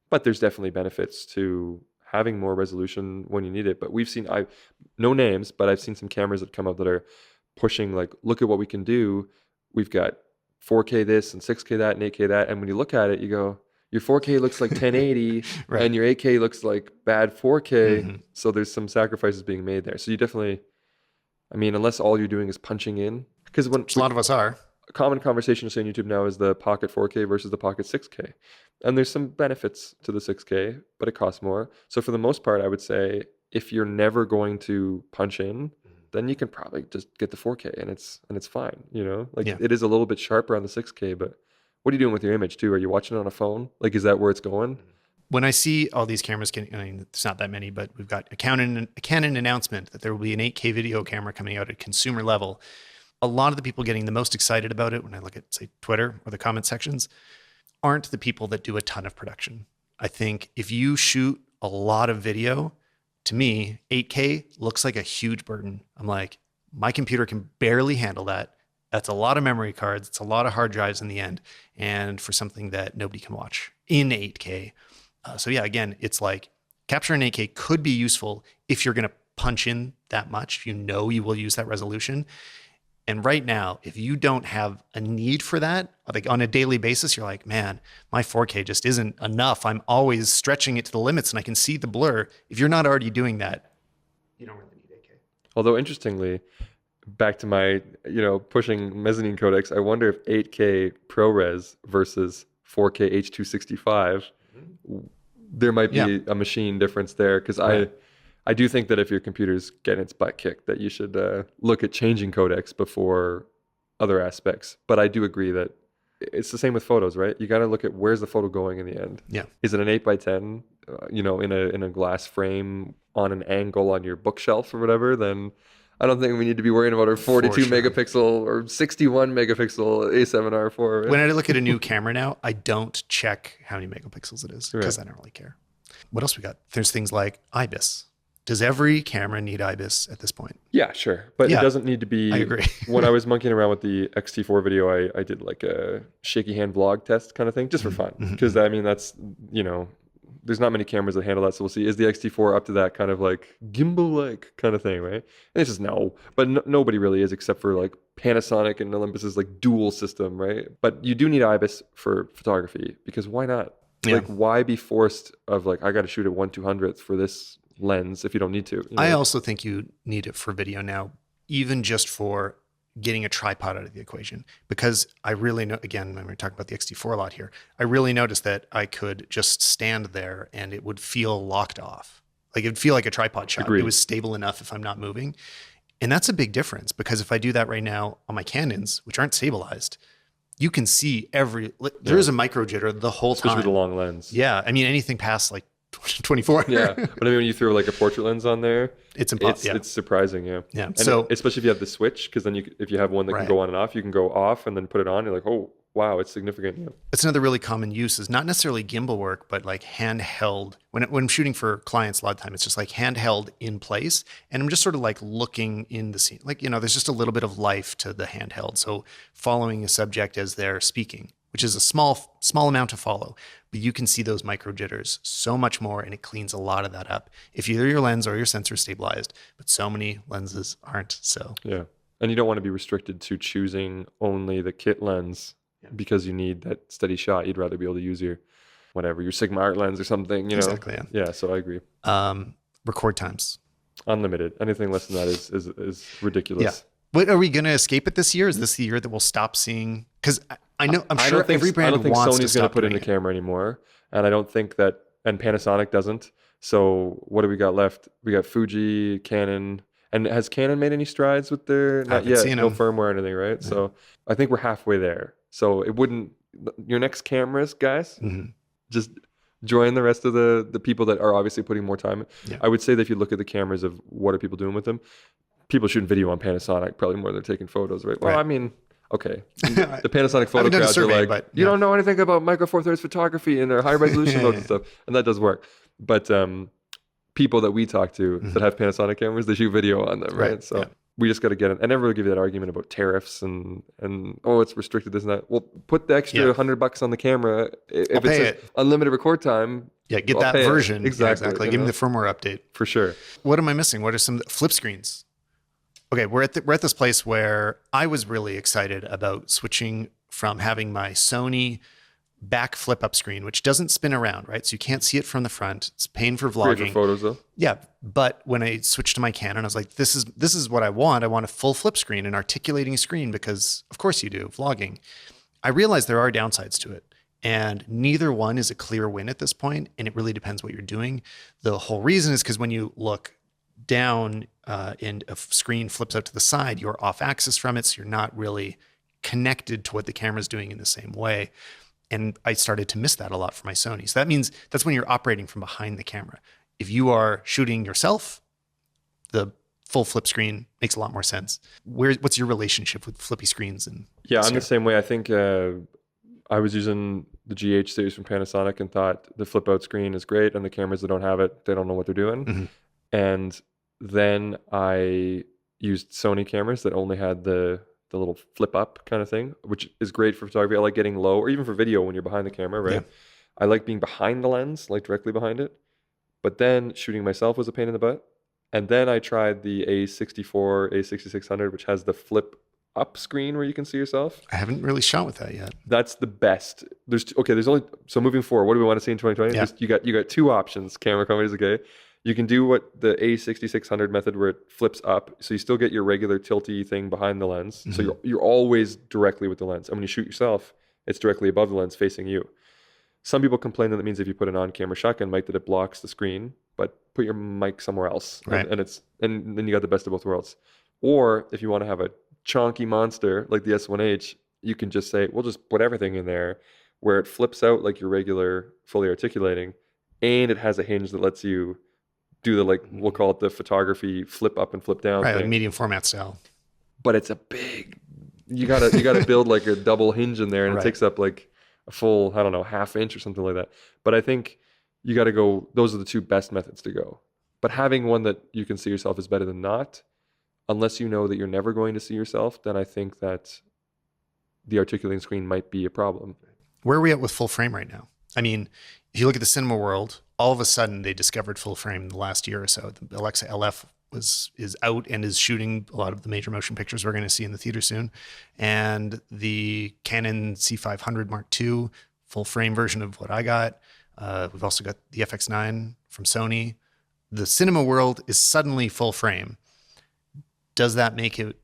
S2: But there's definitely benefits to having more resolution when you need it. But we've seen, no names, but I've seen some cameras that come out that are pushing like, look at what we can do. We've got 4K this and 6K that and 8K that. And when you look at it, you go, your 4K looks like 1080 right. And your 8K looks like bad 4K. So there's some sacrifices being made there. So you definitely, I mean, unless all you're doing is punching in, because
S1: a lot of us are.
S2: A common conversation on YouTube now is the Pocket 4K versus the Pocket 6K. And there's some benefits to the 6K, but it costs more. So for the most part, I would say if you're never going to punch in, then you can probably just get the 4K and it's fine, It is a little bit sharper on the 6K, but what are you doing with your image too? Are you watching it on a phone? Like, is that where it's going?
S1: When I see all these cameras, I mean, it's not that many, but we've got a Canon announcement that there will be an 8K video camera coming out at consumer level. A lot of the people getting the most excited about it when I look at, say, Twitter or the comment sections aren't the people that do a ton of production. I think if you shoot a lot of video, to me, 8K looks like a huge burden. I'm like, my computer can barely handle that. That's a lot of memory cards. It's a lot of hard drives in the end. And for something that nobody can watch in 8K. So yeah, again, it's like capturing 8K could be useful if you're going to punch in that much. You will use that resolution. And right now, if you don't have a need for that, like on a daily basis, you're like, man, my 4K just isn't enough. I'm always stretching it to the limits and I can see the blur. If you're not already doing that, you don't really need 8K.
S2: Although interestingly, back to my, pushing mezzanine codecs, I wonder if 8K ProRes versus 4K H.265, there might be a machine difference there. Because I do think that if your computer's getting its butt kicked, that you should look at changing codecs before other aspects. But I do agree that it's the same with photos, right? You got to look at where's the photo going in the end.
S1: Yeah.
S2: Is it an 8x10, in a glass frame on an angle on your bookshelf or whatever? Then I don't think we need to be worrying about our 42 megapixel or 61 megapixel A7R4. Right?
S1: When I look at a new camera now, I don't check how many megapixels it is because I don't really care. What else we got? There's things like IBIS. Does every camera need IBIS at this point?
S2: Yeah, sure. But it doesn't need to be.
S1: I agree.
S2: When I was monkeying around with the X-T4 video, I did like a shaky hand vlog test kind of thing, just for fun. Because I mean, that's, there's not many cameras that handle that. So we'll see, is the X-T4 up to that kind of like gimbal-like kind of thing, right? And it's just no. But nobody really is, except for like Panasonic and Olympus's like dual system, right? But you do need IBIS for photography, because why not?
S1: Yeah.
S2: Like, why be forced of like, I got to shoot at 1/200th for this lens if you don't need to.
S1: I also think you need it for video now, even just for getting a tripod out of the equation, because I really know, again, when we're talking about the X-T4 a lot here, I really noticed that I could just stand there and it would feel locked off. Like it would feel like a tripod shot.
S2: Agreed.
S1: It was stable enough if I'm not moving. And that's a big difference, because if I do that right now on my Canons, which aren't stabilized, you can see there is a micro jitter the whole time.
S2: Especially with the long lens.
S1: Yeah. I mean, anything past like 24.
S2: Yeah. But I mean, when you throw like a portrait lens on there,
S1: it's impossible.
S2: It's surprising. Yeah.
S1: Yeah.
S2: And
S1: so
S2: especially if you have the switch, because then if you have one that can go on and off, you can go off and then put it on. You're like, oh, wow, it's significant. Yeah.
S1: It's another really common use is not necessarily gimbal work, but like handheld. When I'm shooting for clients, a lot of time it's just like handheld in place, and I'm just sort of like looking in the scene. Like, there's just a little bit of life to the handheld. So following a subject as they're speaking, which is a small amount to follow, but you can see those micro jitters so much more, and it cleans a lot of that up if either your lens or your sensor is stabilized. But so many lenses aren't. So
S2: yeah, and you don't want to be restricted to choosing only the kit lens. Because you need that steady shot. You'd rather be able to use your Sigma Art lens or something,
S1: Exactly.
S2: Yeah, so I agree.
S1: Record times.
S2: Unlimited. Anything less than that is ridiculous.
S1: Yeah. But are we going to escape it this year? Is this the year that we'll stop seeing? Because I'm sure every brand
S2: I don't think
S1: wants
S2: Sony's
S1: to
S2: going
S1: stop
S2: to put in
S1: doing
S2: the
S1: it.
S2: camera anymore. And I don't think that, and Panasonic doesn't. So what do we got left? We got Fuji, Canon. And has Canon made any strides with their, not yet, no firmware or anything, right? Yeah. So I think we're halfway there. So it wouldn't, your next cameras, guys, just join the rest of the people that are obviously putting more time. Yeah. I would say that if you look at the cameras of what are people doing with them, people shooting video on Panasonic probably more than they're taking photos, right? Well, I mean, okay. The Panasonic photo crowds are like, but, you don't know anything about Micro Four Thirds photography and their high resolution modes and stuff. And that does work. But people that we talk to that have Panasonic cameras, they shoot video on them, right? So we just got to get it. I never really give you that argument about tariffs and it's restricted, this and that. Well, put the extra $100 on the camera. If it's unlimited record time.
S1: Yeah, get that version. Exactly. Give me the firmware update.
S2: For sure.
S1: What am I missing? What are some flip screens? Okay, we're at this place where I was really excited about switching from having my Sony back flip up screen, which doesn't spin around, right? So you can't see it from the front. It's a pain for vlogging.
S2: Great for photos though.
S1: Yeah, but when I switched to my Canon, I was like, this is what I want. I want a full flip screen, an articulating screen, because of course you do, vlogging. I realized there are downsides to it, and neither one is a clear win at this point, and it really depends what you're doing. The whole reason is because when you look down and a screen flips out to the side, you're off axis from it, so you're not really connected to what the camera's doing in the same way. And I started to miss that a lot for my Sony. So that means that's when you're operating from behind the camera. If you are shooting yourself, the full flip screen makes a lot more sense. What's your relationship with flippy screens?
S2: I'm the same way. I think I was using the GH series from Panasonic and thought the flip out screen is great, and the cameras that don't have it, they don't know what they're doing. Mm-hmm. And then I used Sony cameras that only had the little flip up kind of thing, which is great for photography. I like getting low, or even for video when you're behind the camera, right? Yeah. I like being behind the lens, like directly behind it. But then shooting myself was a pain in the butt. And then I tried the A64, A6600, which has the flip up screen where you can see yourself.
S1: I haven't really shot with that yet.
S2: That's the best. So moving forward, what do we want to see in 2020? Yeah. You got two options, camera companies, okay? You can do what the A6600 method where it flips up. So you still get your regular tilty thing behind the lens. Mm-hmm. So you're always directly with the lens. And when you shoot yourself, it's directly above the lens facing you. Some people complain that means if you put an on-camera shotgun mic that it blocks the screen, but put your mic somewhere else. Right. And then you got the best of both worlds. Or if you want to have a chonky monster like the S1H, you can just say, we'll just put everything in there where it flips out like your regular fully articulating, and it has a hinge that lets you do the, we'll call it the photography flip up and flip down
S1: thing.
S2: Like
S1: medium format style.
S2: But it's a big, you gotta build like a double hinge in there, and it takes up like a full, I don't know, half inch or something like that. But I think you got to go, those are the two best methods to go. But having one that you can see yourself is better than not. Unless you know that you're never going to see yourself, then I think that the articulating screen might be a problem.
S1: Where are we at with full frame right now? I mean, if you look at the cinema world, all of a sudden they discovered full frame in the last year or so. The Alexa LF is out and is shooting a lot of the major motion pictures we're going to see in the theater soon. And the Canon C500 Mark II, full frame version of what I got. We've also got the FX9 from Sony. The cinema world is suddenly full frame. Does that make it,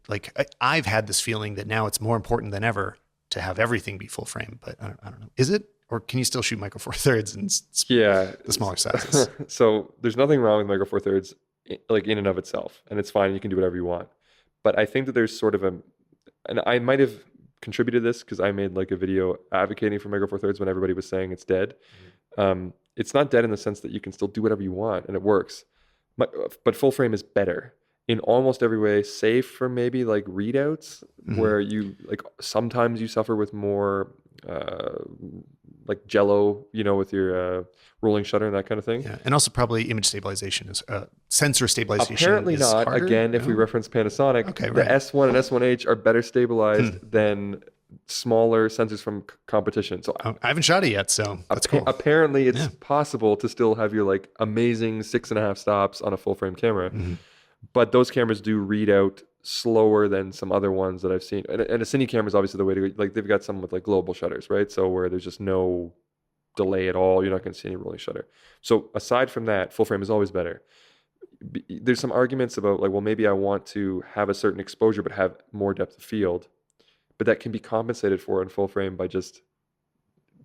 S1: I've had this feeling that now it's more important than ever to have everything be full frame, but I don't know. Is it? Or can you still shoot Micro Four Thirds and the smaller sizes?
S2: So there's nothing wrong with Micro Four Thirds, in and of itself, and it's fine. You can do whatever you want. But I think that there's sort of and I might have contributed to this because I made a video advocating for Micro Four Thirds when everybody was saying it's dead. Mm-hmm. It's not dead in the sense that you can still do whatever you want and it works. But full frame is better in almost every way, save for maybe readouts, mm-hmm. where you sometimes you suffer with more like Jello, with your rolling shutter and that kind of thing.
S1: Yeah, and also probably image stabilization is sensor stabilization.
S2: Apparently
S1: is
S2: not.
S1: harder?
S2: Again, if we
S1: No?
S2: reference Panasonic,
S1: Okay,
S2: the
S1: right.
S2: S1 and S1H are better stabilized than smaller sensors from competition. So
S1: I haven't shot it yet, so that's cool.
S2: apparently it's
S1: Yeah.
S2: possible to still have your like amazing 6.5 stops on a full frame camera.
S1: Mhm.
S2: But those cameras do read out slower than some other ones that I've seen. And a cine camera is obviously the way to go. Like they've got some with like global shutters, right? So where there's just no delay at all. You're not going to see any rolling shutter. So aside from that, full frame is always better. There's some arguments about like, well, maybe I want to have a certain exposure but have more depth of field. But that can be compensated for in full frame by just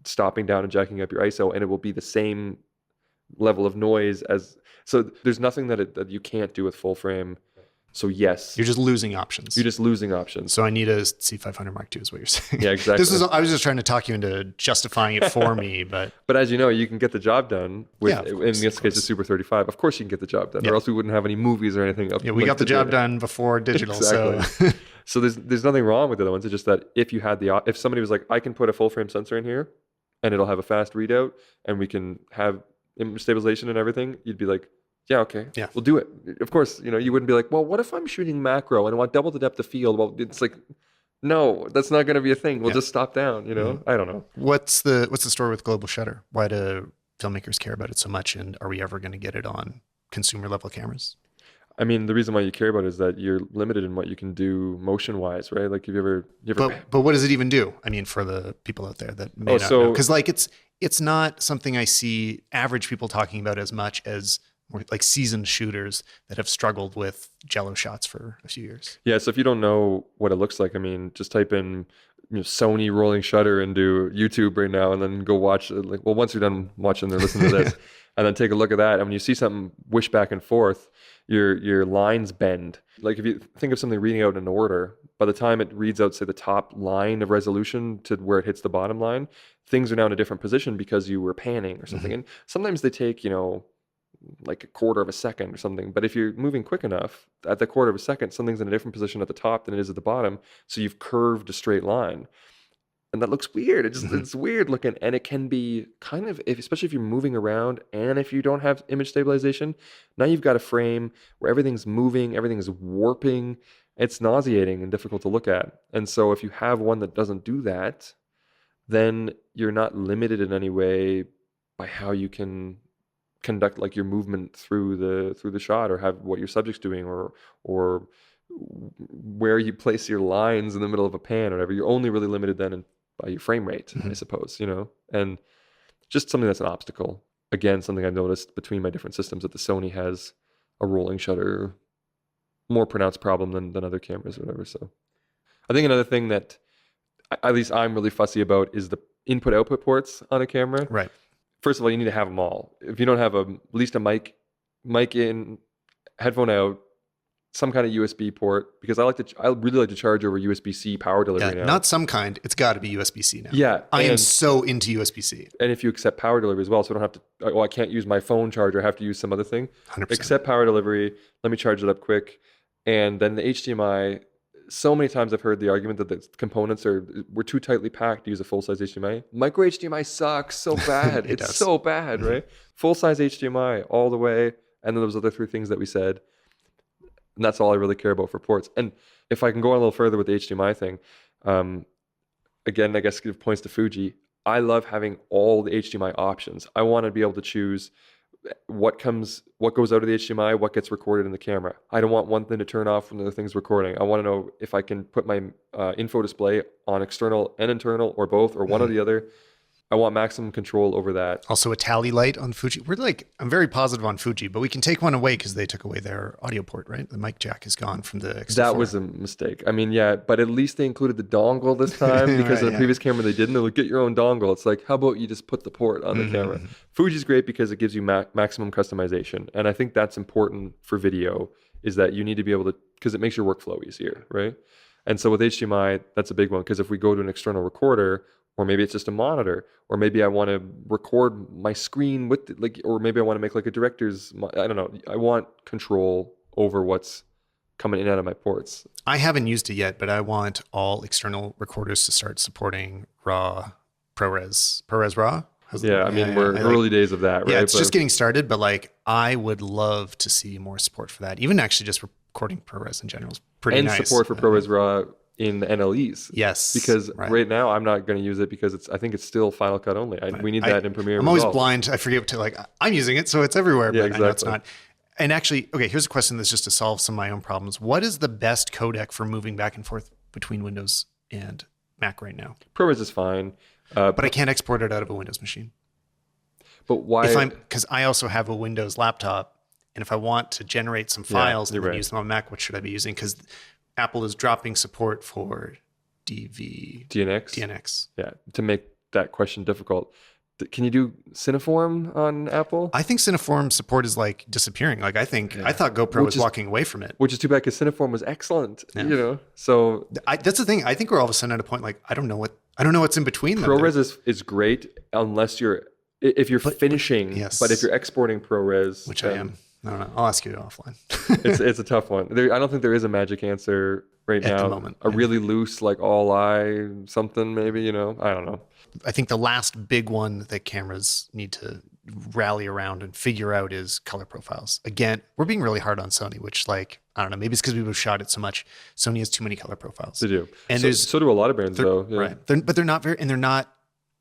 S2: stopping down and jacking up your ISO, and it will be the same level of noise as. So there's nothing that you can't do with full frame. So yes,
S1: You're just losing options.
S2: you're just losing options.
S1: So I need a C500 Mark II is what you're saying.
S2: Yeah, exactly.
S1: I was just trying to talk you into justifying it for me, but
S2: But as you know, you can get the job done with,
S1: Yeah, of
S2: in
S1: course,
S2: this
S1: of
S2: case,
S1: course.
S2: a Super 35. Of course you can get the job done,
S1: Yeah.
S2: or else we wouldn't have any movies or anything up.
S1: yeah, we got the job done before digital. So
S2: So there's nothing wrong with the other ones. It's just that if you had if somebody was like, I can put a full frame sensor in here and it'll have a fast readout and we can have image stabilization and everything, you'd be like, yeah, okay,
S1: Yeah.
S2: we'll do it. Of course, you wouldn't be like, well, what if I'm shooting macro and I want double the depth of field? Well, it's like, no, that's not going to be a thing. We'll just stop down, I don't know.
S1: what's the story with global shutter? Why do filmmakers care about it so much, and are we ever going to get it on consumer level cameras?
S2: I mean, the reason why you care about it is that you're limited in what you can do motion wise, right? Like, you ever
S1: But what does it even do? I mean, for the people out there that may not know, because like it's not something I see average people talking about as much as more like seasoned shooters that have struggled with Jello shots for a few years.
S2: Yeah, so if you don't know what it looks like, I mean, just type in Sony rolling shutter into YouTube right now, and then go watch. Like, well, once you're done watching or listening to this, and then take a look at that. And when you see something wish back and forth, your lines bend. Like if you think of something reading out in order, by the time it reads out, say, the top line of resolution to where it hits the bottom line, things are now in a different position because you were panning or something. And sometimes they take like a quarter of a second or something. But if you're moving quick enough, at the quarter of a second, something's in a different position at the top than it is at the bottom. So you've curved a straight line. And that looks weird. It's weird looking. And it can be kind of, especially if you're moving around and if you don't have image stabilization, now you've got a frame where everything's moving, everything's warping. It's nauseating and difficult to look at. And so if you have one that doesn't do that, then you're not limited in any way by how you can conduct like your movement through the shot, or have what your subject's doing, or where you place your lines in the middle of a pan or whatever. You're only really limited then by your frame rate, I suppose, and just something that's an obstacle. Again, something I noticed between my different systems, that the Sony has a rolling shutter more pronounced problem than other cameras or whatever. So I think another thing that at least I'm really fussy about is the input output ports on a camera.
S1: Right.
S2: First of all, you need to have them all. If you don't have at least a mic in, headphone out, some kind of USB port, because I really like to charge over USB-C power delivery now.
S1: Not some kind. It's got to be USB-C now.
S2: Yeah.
S1: I am so into USB-C.
S2: And if you accept power delivery as well, so I don't have to, I can't use my phone charger, I have to use some other thing.
S1: 100%.
S2: Accept power delivery, let me charge it up quick. And then the HDMI, so many times I've heard the argument that the components we're too tightly packed to use a full-size HDMI. Micro HDMI sucks so bad. It's
S1: does.
S2: so bad, right? Full-size HDMI all the way. And then those other three things that we said. And that's all I really care about for ports. And if I can go on a little further with the HDMI thing, again, I guess give points to Fuji. I love having all the HDMI options. I want to be able to choose what goes out of the HDMI, what gets recorded in the camera. I don't want one thing to turn off when the other thing's recording. I want to know if I can put my info display on external and internal, or both, or one or the other. I want maximum control over that.
S1: Also a tally light on Fuji. I'm very positive on Fuji, but we can take one away because they took away their audio port, right? The mic jack is gone from the X4.
S2: That was a mistake. I mean, yeah, but at least they included the dongle this time, because in the previous camera they didn't. They would get your own dongle. It's like, how about you just put the port on the camera? Fuji's great because it gives you maximum customization. And I think that's important for video, is that you need to be able to, because it makes your workflow easier, right? And so with HDMI, that's a big one, because if we go to an external recorder, or maybe it's just a monitor, or maybe I want to record my screen with or maybe I want to make like a director's, I don't know. I want control over what's coming in and out of my ports.
S1: I haven't used it yet, but I want all external recorders to start supporting RAW, ProRes RAW.
S2: Yeah, I mean, we're early days of that, right?
S1: Yeah, it's just getting started, but like I would love to see more support for that. Even actually just recording ProRes in general is pretty nice.
S2: And support for ProRes RAW in the NLEs.
S1: Yes.
S2: Because right now I'm not going to use it because I think it's still Final Cut only. We need that in Premiere.
S1: I'm always blind. I forget to I'm using it, so it's everywhere, but
S2: exactly.
S1: I know it's not. And actually, okay, here's a question that's just to solve some of my own problems. What is the best codec for moving back and forth between Windows and Mac right now?
S2: ProRes is fine.
S1: But I can't export it out of a Windows machine.
S2: But why?
S1: Because I also have a Windows laptop, and if I want to generate some files and then use them on Mac, what should I be using? Because Apple is dropping support for DNX.
S2: Yeah, to make that question difficult. Can you do Cineform on Apple?
S1: I think Cineform support is like disappearing. Like I thought GoPro was walking away from it.
S2: Which is too bad because Cineform was excellent. Yeah. So
S1: that's the thing. I think we're all of a sudden at a point like I don't know what's in between them.
S2: ProRes is great unless if you're finishing,
S1: yes.
S2: But if you're exporting ProRes,
S1: which I am. I don't know. I'll ask you offline.
S2: it's a tough one. I don't think there is a magic answer right now.
S1: At the moment.
S2: Really loose, like all eye something maybe, I don't know.
S1: I think the last big one that cameras need to rally around and figure out is color profiles. Again, we're being really hard on Sony, which I don't know, maybe it's because we've shot it so much. Sony has too many color profiles.
S2: They do.
S1: And
S2: so do a lot of brands though. Yeah.
S1: Right. But they're not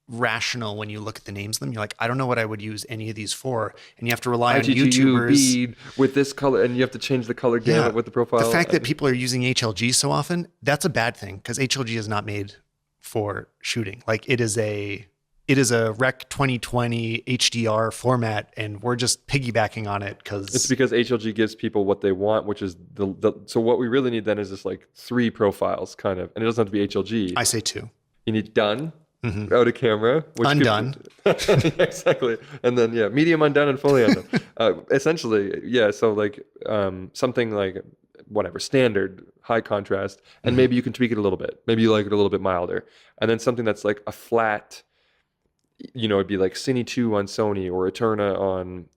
S1: rational when you look at the names of them. You're like, I don't know what I would use any of these for. And you have to rely on YouTubers
S2: with this color, and you have to change the color gamut with the profile.
S1: The fact that people are using HLG so often, that's a bad thing because HLG is not made for shooting. Like it is a Rec 2020 HDR format, and we're just piggybacking on it because
S2: it's because HLG gives people what they want, which is so what we really need then is just like 3 profiles kind of, and it doesn't have to be HLG.
S1: I say 2.
S2: You need done. Mm-hmm. Out of camera,
S1: undone.
S2: Exactly, and then medium undone and fully undone. Essentially, so like something like whatever standard high contrast, and maybe you can tweak it a little bit. Maybe you like it a little bit milder, and then something that's like a flat. It'd be like Cine 2 on Sony or Eterna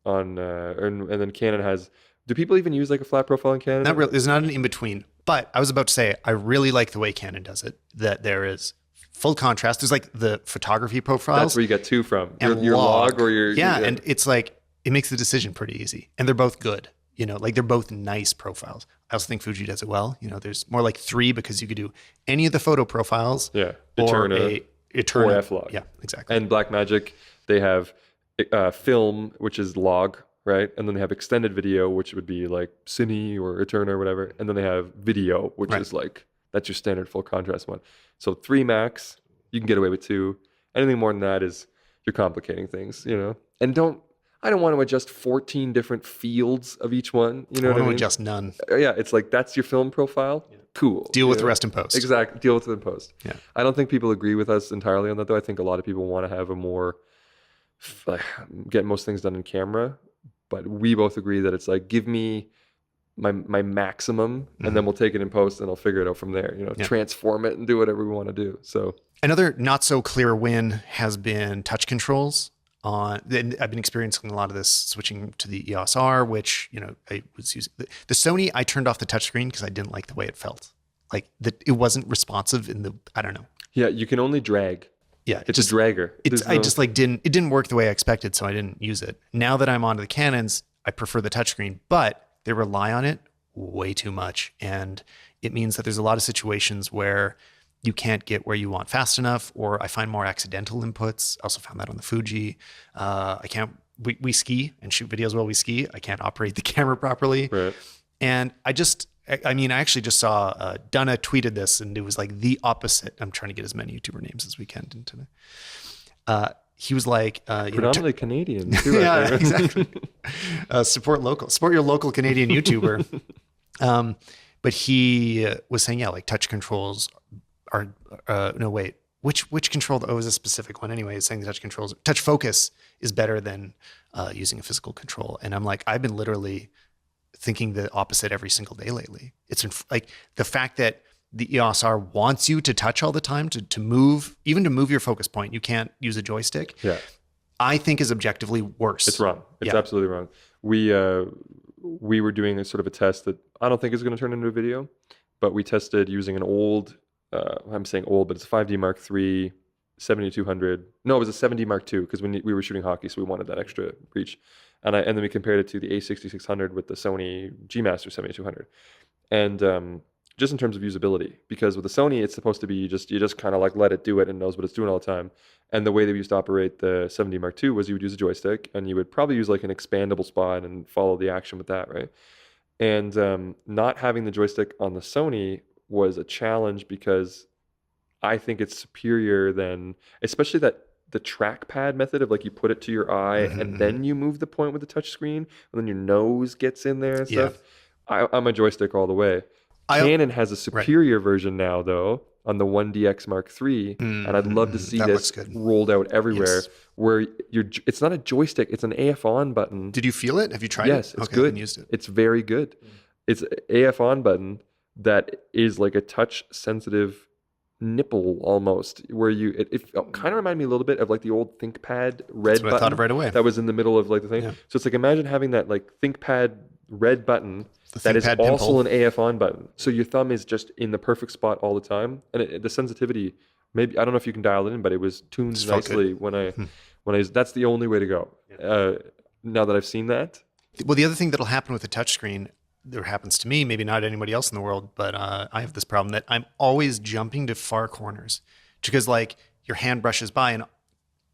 S2: and then Canon has. Do people even use like a flat profile in Canon?
S1: Not really. There's not an in between. But I was about to say I really like the way Canon does it. That there is full contrast. There's like the photography profiles.
S2: That's where you get 2 from.
S1: And
S2: your log or your...
S1: Yeah, and it's like, it makes the decision pretty easy. And they're both good. Like they're both nice profiles. I also think Fuji does it well. There's more like 3 because you could do any of the photo profiles.
S2: Yeah,
S1: Eterna
S2: or F-Log.
S1: Yeah, exactly.
S2: And Blackmagic, they have film, which is log, right? And then they have extended video, which would be like Cine or Eterna or whatever. And then they have video, which is like... That's your standard full contrast one. So 3 max, you can get away with 2. Anything more than that is you're complicating things, And I don't want to adjust 14 different fields of each one. You know what I mean?
S1: Adjust none.
S2: Yeah, it's like that's your film profile. Yeah. Cool.
S1: Deal with the rest in post.
S2: Exactly. Deal with it in post.
S1: Yeah.
S2: I don't think people agree with us entirely on that though. I think a lot of people want to have a more get most things done in camera, but we both agree that it's like give me my maximum, and then we'll take it in post and I'll figure it out from there, transform it and do whatever we want to do. So
S1: another not so clear win has been touch controls I've been experiencing a lot of this switching to the EOS R, which, I was using the Sony. I turned off the touchscreen because I didn't like the way it felt. Like it wasn't responsive I don't know.
S2: Yeah. You can only drag.
S1: Yeah.
S2: It's a dragger.
S1: It didn't work the way I expected. So I didn't use it. Now that I'm onto the Canons, I prefer the touchscreen, but they rely on it way too much. And it means that there's a lot of situations where you can't get where you want fast enough, or I find more accidental inputs. I also found that on the Fuji. We ski and shoot videos while we ski. I can't operate the camera properly.
S2: Right.
S1: And I actually just saw Dunna tweeted this, and it was like the opposite. I'm trying to get as many YouTuber names as we can into the. He was like,
S2: predominantly Canadian too.
S1: Yeah, exactly. Support your local Canadian YouTuber. But he was saying, like touch controls are no wait. Which control? Oh, it was a specific one. Anyway, he's saying the touch focus is better than using a physical control. And I'm like, I've been literally thinking the opposite every single day lately. It's like the fact that the EOS R wants you to touch all the time to move, even to move your focus point. You can't use a joystick.
S2: Yeah.
S1: I think is objectively worse.
S2: It's wrong. It's absolutely wrong. We we were doing a sort of a test that I don't think is going to turn into a video, but we tested using an old, I'm saying old, but it's a 5D Mark III 7200. No, it was a 7D Mark II because we were shooting hockey, so we wanted that extra reach. And then we compared it to the A6600 with the Sony G Master 7200. And just in terms of usability, because with the Sony, it's supposed to be you just kind of like let it do it and knows what it's doing all the time. And the way that we used to operate the 7D Mark II was you would use a joystick and you would probably use like an expandable spot and follow the action with that, right? And not having the joystick on the Sony was a challenge because I think it's superior than, especially that the trackpad method of like you put it to your eye and then you move the point with the touch screen and then your nose gets in there and stuff. I'm a joystick all the way. Canon has a superior version now, though, on the 1DX Mark III, and I'd love to see this rolled out everywhere. Where it's not a joystick; it's an AF on button.
S1: Did you feel it? Have you tried
S2: it?
S1: Yes,
S2: it's good.
S1: Used it.
S2: It's very good. It's an AF on button that is like a touch sensitive nipple almost, where it kind of reminded me a little bit of like the old ThinkPad red button.
S1: I thought of right away.
S2: That was in the middle of like the thing. Yeah. So it's like imagine having that like ThinkPad red button that is also an AF on button. So your thumb is just in the perfect spot all the time. And the sensitivity, maybe, I don't know if you can dial it in, but it was tuned nicely when I that's the only way to go. Now that I've seen that.
S1: Well, the other thing that'll happen with the touchscreen, that happens to me, maybe not anybody else in the world, but I have this problem that I'm always jumping to far corners because like your hand brushes by and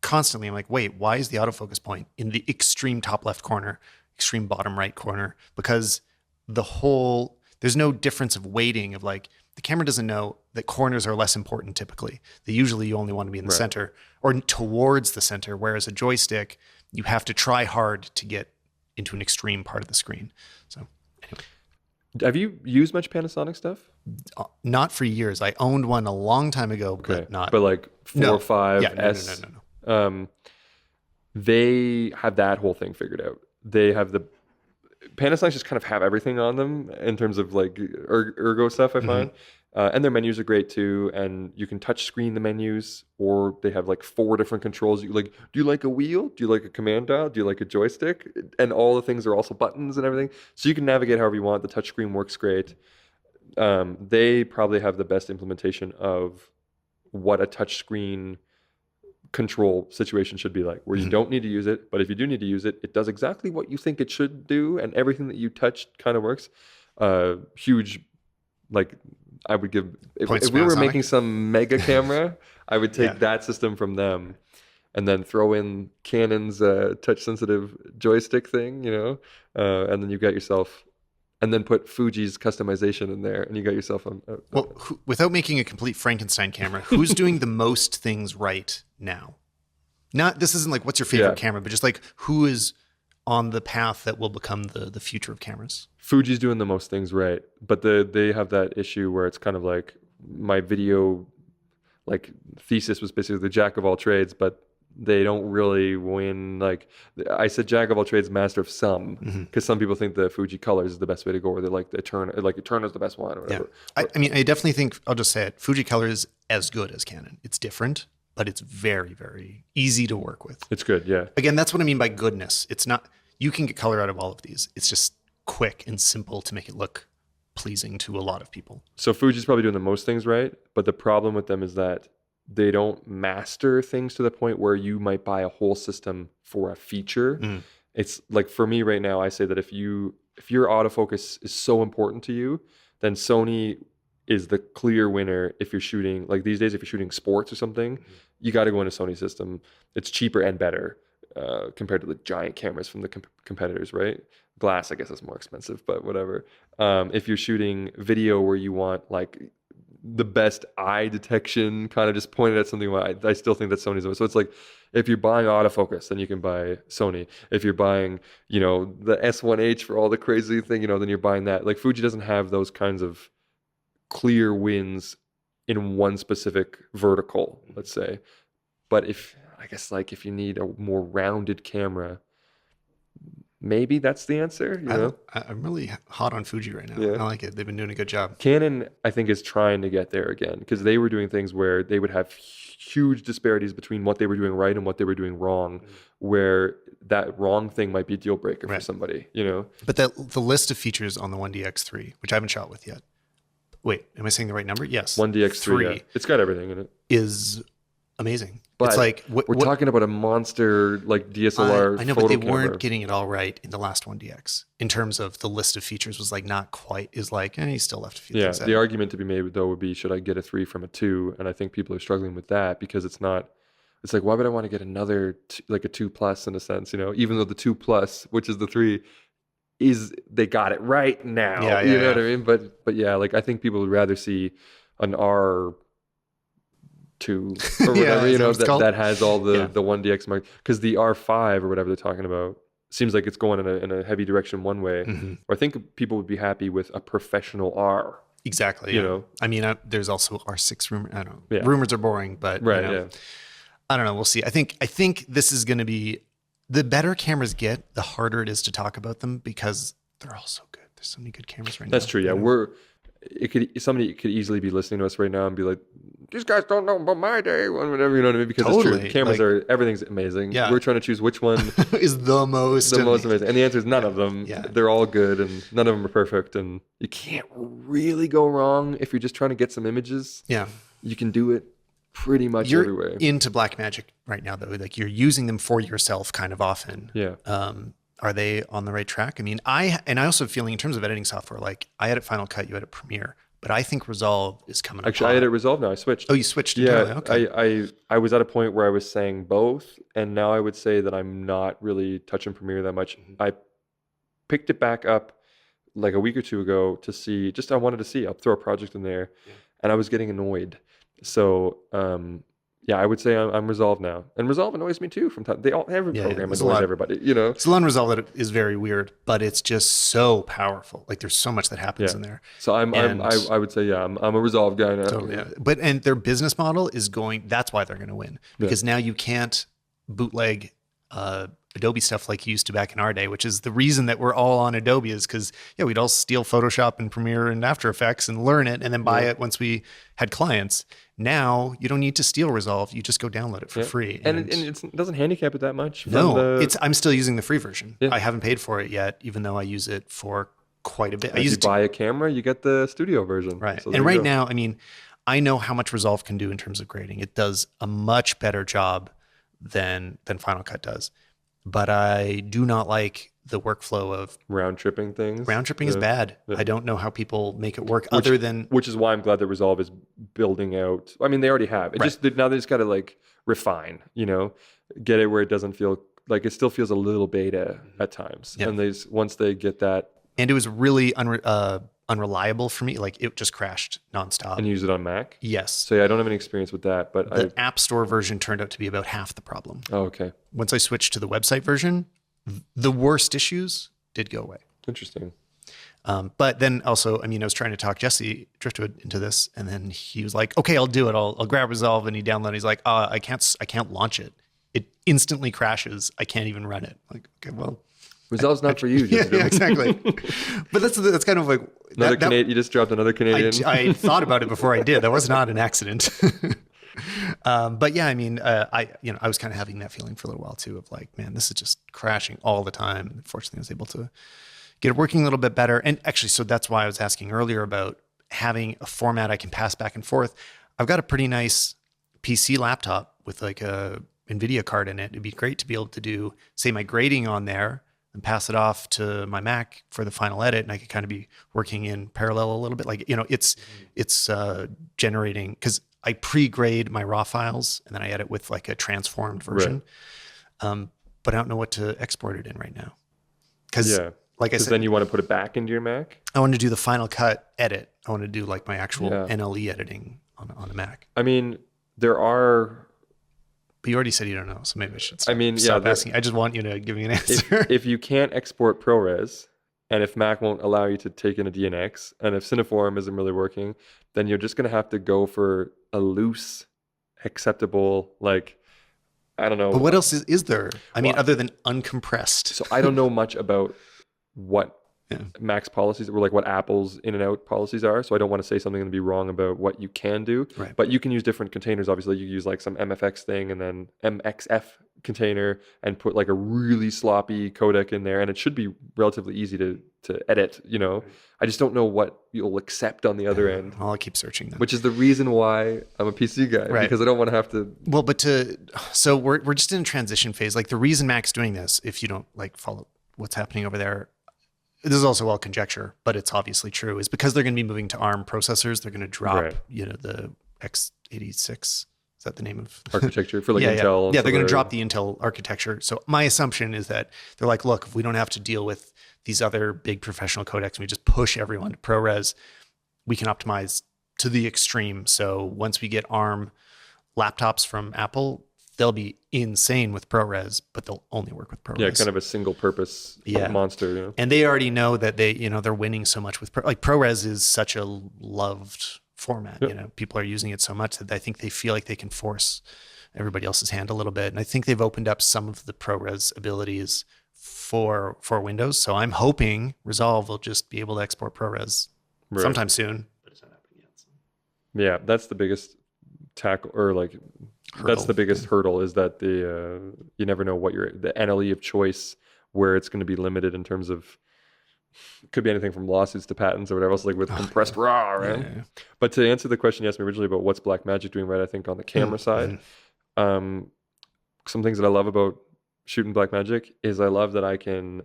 S1: constantly I'm like, wait, why is the autofocus point in the extreme top left corner, extreme bottom right corner? Because there's no difference of weighting of like, the camera doesn't know that corners are less important typically. That usually you only want to be in the center or towards the center, whereas a joystick, you have to try hard to get into an extreme part of the screen. So anyway.
S2: Have you used much Panasonic stuff?
S1: Not for years. I owned one a long time ago, but not.
S2: But like 4 or 5 S.
S1: No.
S2: They have that whole thing figured out. They have Panasonic just kind of have everything on them in terms of like ergo stuff, I find. And their menus are great too. And you can touch screen the menus, or they have like 4 different controls. Do you like a wheel? Do you like a command dial? Do you like a joystick? And all the things are also buttons and everything. So you can navigate however you want. The touch screen works great. They probably have the best implementation of what a touch screen control situation should be like, where you don't need to use it, but if you do need to use it, it does exactly what you think it should do, and everything that you touch kind of works. Huge, like I would give if we were making some mega camera, I would take that system from them, and then throw in Canon's touch sensitive joystick thing, and then you got yourself. And then put Fuji's customization in there, and you got yourself
S1: without making a complete Frankenstein camera, who's doing the most things right now? This isn't like what's your favorite camera, but just like who is on the path that will become the future of cameras?
S2: Fuji's doing the most things right, but they have that issue where it's kind of like my video, like thesis was basically the jack of all trades, but they don't really win. Like I said, jack of all trades, master of some, because some people think the Fuji Colors is the best way to go, or they're like Eterna's the best one, or whatever.
S1: Yeah. I definitely think, I'll just say it, Fuji Color is as good as Canon. It's different, but it's very, very easy to work with.
S2: It's good, yeah.
S1: Again, that's what I mean by goodness. It's not, you can get color out of all of these. It's just quick and simple to make it look pleasing to a lot of people.
S2: So Fuji's probably doing the most things right, but the problem with them is that they don't master things to the point where you might buy a whole system for a feature. It's like, for me right now, I say that if your autofocus is so important to you, then Sony is the clear winner. If you're shooting, like these days, if you're shooting sports or something, you got to go into Sony system. It's cheaper and better compared to the giant cameras from the competitors, right? Glass, I guess, is more expensive, but whatever. If you're shooting video where you want like the best eye detection, kind of just pointed at something, I still think that Sony's over. So it's like, if you're buying autofocus, then you can buy Sony. If you're buying, the S1H for all the crazy thing, then you're buying that. Like Fuji doesn't have those kinds of clear wins in one specific vertical, let's say. But if you need a more rounded camera, maybe that's the answer, you know?
S1: I'm really hot on Fuji right now.
S2: Yeah.
S1: I like it. They've been doing a good job.
S2: Canon, I think, is trying to get there again because they were doing things where they would have huge disparities between what they were doing right and what they were doing wrong, where that wrong thing might be a deal breaker for somebody, you know?
S1: But the list of features on the 1DX3, which I haven't shot with yet. Wait, am I saying the right number? Yes.
S2: 1DX3, yeah. It's got everything in it.
S1: Is amazing.
S2: But
S1: it's like
S2: we're talking about a monster like DSLR.
S1: I know,
S2: photo
S1: but they
S2: camera.
S1: weren't getting it all right in the last 1DX in terms of the list of features was like not quite is like, and he still left a few things out.
S2: The argument to be made though would be, should I get a 3 from a 2? And I think people are struggling with that because it's not. It's like, why would I want to get another like a 2 plus in a sense, you know? Even though the 2 plus, which is the 3, is they got it right now.
S1: Yeah,
S2: you know what I mean? But yeah, like I think people would rather see an R2 or whatever, you know, that has all the 1DX mark, because the R5 or whatever they're talking about seems like it's going in a heavy direction one way. Or I think people would be happy with a professional R.
S1: Exactly.
S2: You know,
S1: I mean, there's also R6 rumor. I don't know. Rumors are boring, but
S2: right.
S1: You know, I don't know. We'll see. I think this is going to be, the better cameras get, the harder it is to talk about them because they're all so good. There's so many good cameras right now.
S2: That's true. Yeah. Somebody could easily be listening to us right now and be like, these guys don't know about my day, whatever, you know what I mean? Because it's true. Cameras everything's amazing. Yeah. We're trying to choose which one
S1: is the most
S2: amazing. And the answer is none of them. Yeah. They're all good and none of them are perfect. And you can't really go wrong if you're just trying to get some images.
S1: Yeah.
S2: You can do it pretty much everywhere.
S1: You're into Blackmagic right now, though. Like you're using them for yourself kind of often.
S2: Yeah.
S1: Are they on the right track? I mean, I also have a feeling in terms of editing software, like I edit Final Cut, you edit Premiere, but I think Resolve is coming up.
S2: Actually, I edit Resolve now. I switched.
S1: Oh, you switched?
S2: Yeah.
S1: Entirely? Okay.
S2: I was at a point where I was saying both, and now I would say that I'm not really touching Premiere that much. I picked it back up like a week or two ago to see, I wanted to see, I'll throw a project in there, and I was getting annoyed. So, I would say I'm Resolve now, and Resolve annoys me too. From time, every program annoys everybody. You know,
S1: it's the one Resolve that is very weird, but it's just so powerful. Like there's so much that happens in there.
S2: So I would say I'm a Resolve guy now.
S1: Totally, yeah. But their business model is going. That's why they're going to win because now you can't bootleg Adobe stuff like you used to back in our day, which is the reason that we're all on Adobe is because we'd all steal Photoshop and Premiere and After Effects and learn it and then buy it once we had clients. Now you don't need to steal Resolve; you just go download it for free,
S2: and it doesn't handicap it that much.
S1: No, I'm still using the free version. I haven't paid for it yet, even though I use it for quite a bit.
S2: If you buy a camera, you get the studio version,
S1: right? So and right now, I mean, I know how much Resolve can do in terms of grading. It does a much better job than Final Cut does. But I do not like the workflow of
S2: round tripping things.
S1: Round tripping is bad. I don't know how people make it work
S2: which is why I'm glad that Resolve is building out. I mean, they already have. Now they just got to like refine, you know, get it where it doesn't feel like it still feels a little beta at times. Yeah. And once they get that.
S1: And it was really unreliable for me. Like it just crashed nonstop.
S2: And you use it on Mac?
S1: Yes.
S2: So I don't have any experience with that, but
S1: the App Store version turned out to be about half the problem.
S2: Oh, okay.
S1: Once I switched to the website version, the worst issues did go away.
S2: Interesting.
S1: But then also, I mean, I was trying to talk Jesse Driftwood into this, and then he was like, "Okay, I'll do it. I'll grab Resolve," and he downloaded. He's like, "I can't launch it. It instantly crashes. I can't even run it." Like, okay, well.
S2: Resolve's not for you.
S1: Yeah, exactly. But that's kind of like
S2: you just dropped another Canadian.
S1: I thought about it before I did. That was not an accident. But yeah, I mean, I was kind of having that feeling for a little while too, of like, man, this is just crashing all the time. Fortunately, I was able to get it working a little bit better. And actually, so that's why I was asking earlier about having a format I can pass back and forth. I've got a pretty nice PC laptop with like a NVIDIA card in it. It'd be great to be able to do, say, my grading on there and pass it off to my Mac for the final edit. And I could kind of be working in parallel a little bit. Like, it's generating, because I pre-grade my raw files and then I edit with like a transformed version. Right. But I don't know what to export it in right now. Because like I said,
S2: then you want to put it back into your Mac?
S1: I want to do the Final Cut edit. I want to do like my actual NLE editing on the Mac.
S2: I mean, there are...
S1: But you already said you don't know, so maybe I should stop asking. I just want you to give me an answer.
S2: If you can't export ProRes, and if Mac won't allow you to take in a DNX, and if Cineform isn't really working, then you're just going to have to go for a loose, acceptable, like I don't know.
S1: But what else is there? I mean,
S2: Well,
S1: other than uncompressed.
S2: So I don't know much about what
S1: Yeah.
S2: Mac's policies or like what Apple's in and out policies are. So I don't want to say something and be wrong about what you can do.
S1: Right.
S2: But you can use different containers. Obviously, you use like some MFX thing and then MXF container and put like a really sloppy codec in there, and it should be relatively easy to edit. I just don't know what you'll accept on the other end.
S1: Well, I'll keep searching them.
S2: Which is the reason why I'm a PC guy,
S1: Right.
S2: because I don't want to have to.
S1: Well, so we're just in a transition phase. Like the reason Mac's doing this, if you don't like follow what's happening over there, this is also all conjecture, but it's obviously true, is because they're going to be moving to ARM processors. They're going to drop,
S2: Right.
S1: The x86. Is that the name of
S2: architecture for like
S1: yeah,
S2: Intel?
S1: Yeah, they're going to drop the Intel architecture. So my assumption is that they're like, look, if we don't have to deal with these other big professional codecs, and we just push everyone to ProRes, we can optimize to the extreme. So once we get ARM laptops from Apple, they'll be insane with ProRes, but they'll only work with ProRes.
S2: Yeah, kind of a single purpose monster.
S1: And they already know that they're winning so much with ProRes is such a loved format.
S2: Yep.
S1: People are using it so much that I think they feel like they can force everybody else's hand a little bit. And I think they've opened up some of the ProRes abilities for Windows. So I'm hoping Resolve will just be able to export ProRes sometime soon. But it's not happening yet. So.
S2: Yeah, that's the biggest tackle, or like that's the biggest hurdle, is that you never know what the NLE of choice, where it's going to be limited in terms of, could be anything from lawsuits to patents or whatever else, like with compressed RAW, right? Yeah. But to answer the question you asked me originally about what's Blackmagic doing right, I think on the camera side, some things that I love about shooting Blackmagic is I love that I can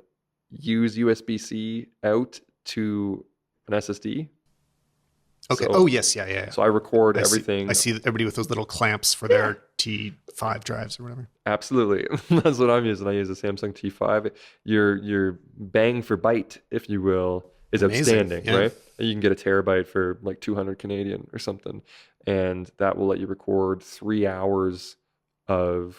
S2: use USB-C out to an SSD.
S1: Okay.
S2: So,
S1: yes. Yeah.
S2: So I record everything.
S1: I see everybody with those little clamps for their T5 drives or whatever.
S2: Absolutely. That's what I'm using. I use a Samsung T5. Your bang for byte, if you will, is outstanding, right? You can get a terabyte for like 200 Canadian or something. And that will let you record 3 hours of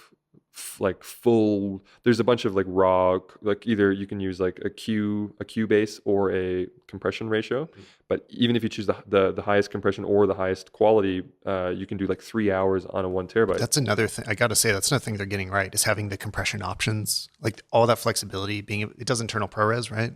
S2: like full. There's a bunch of like raw, like either you can use like a Q base or a compression ratio, but even if you choose the highest compression or the highest quality, you can do like 3 hours on a 1 terabyte.
S1: That's another thing. I got to say, that's another thing they're getting right, is having the compression options, like all that flexibility. It does internal ProRes, right?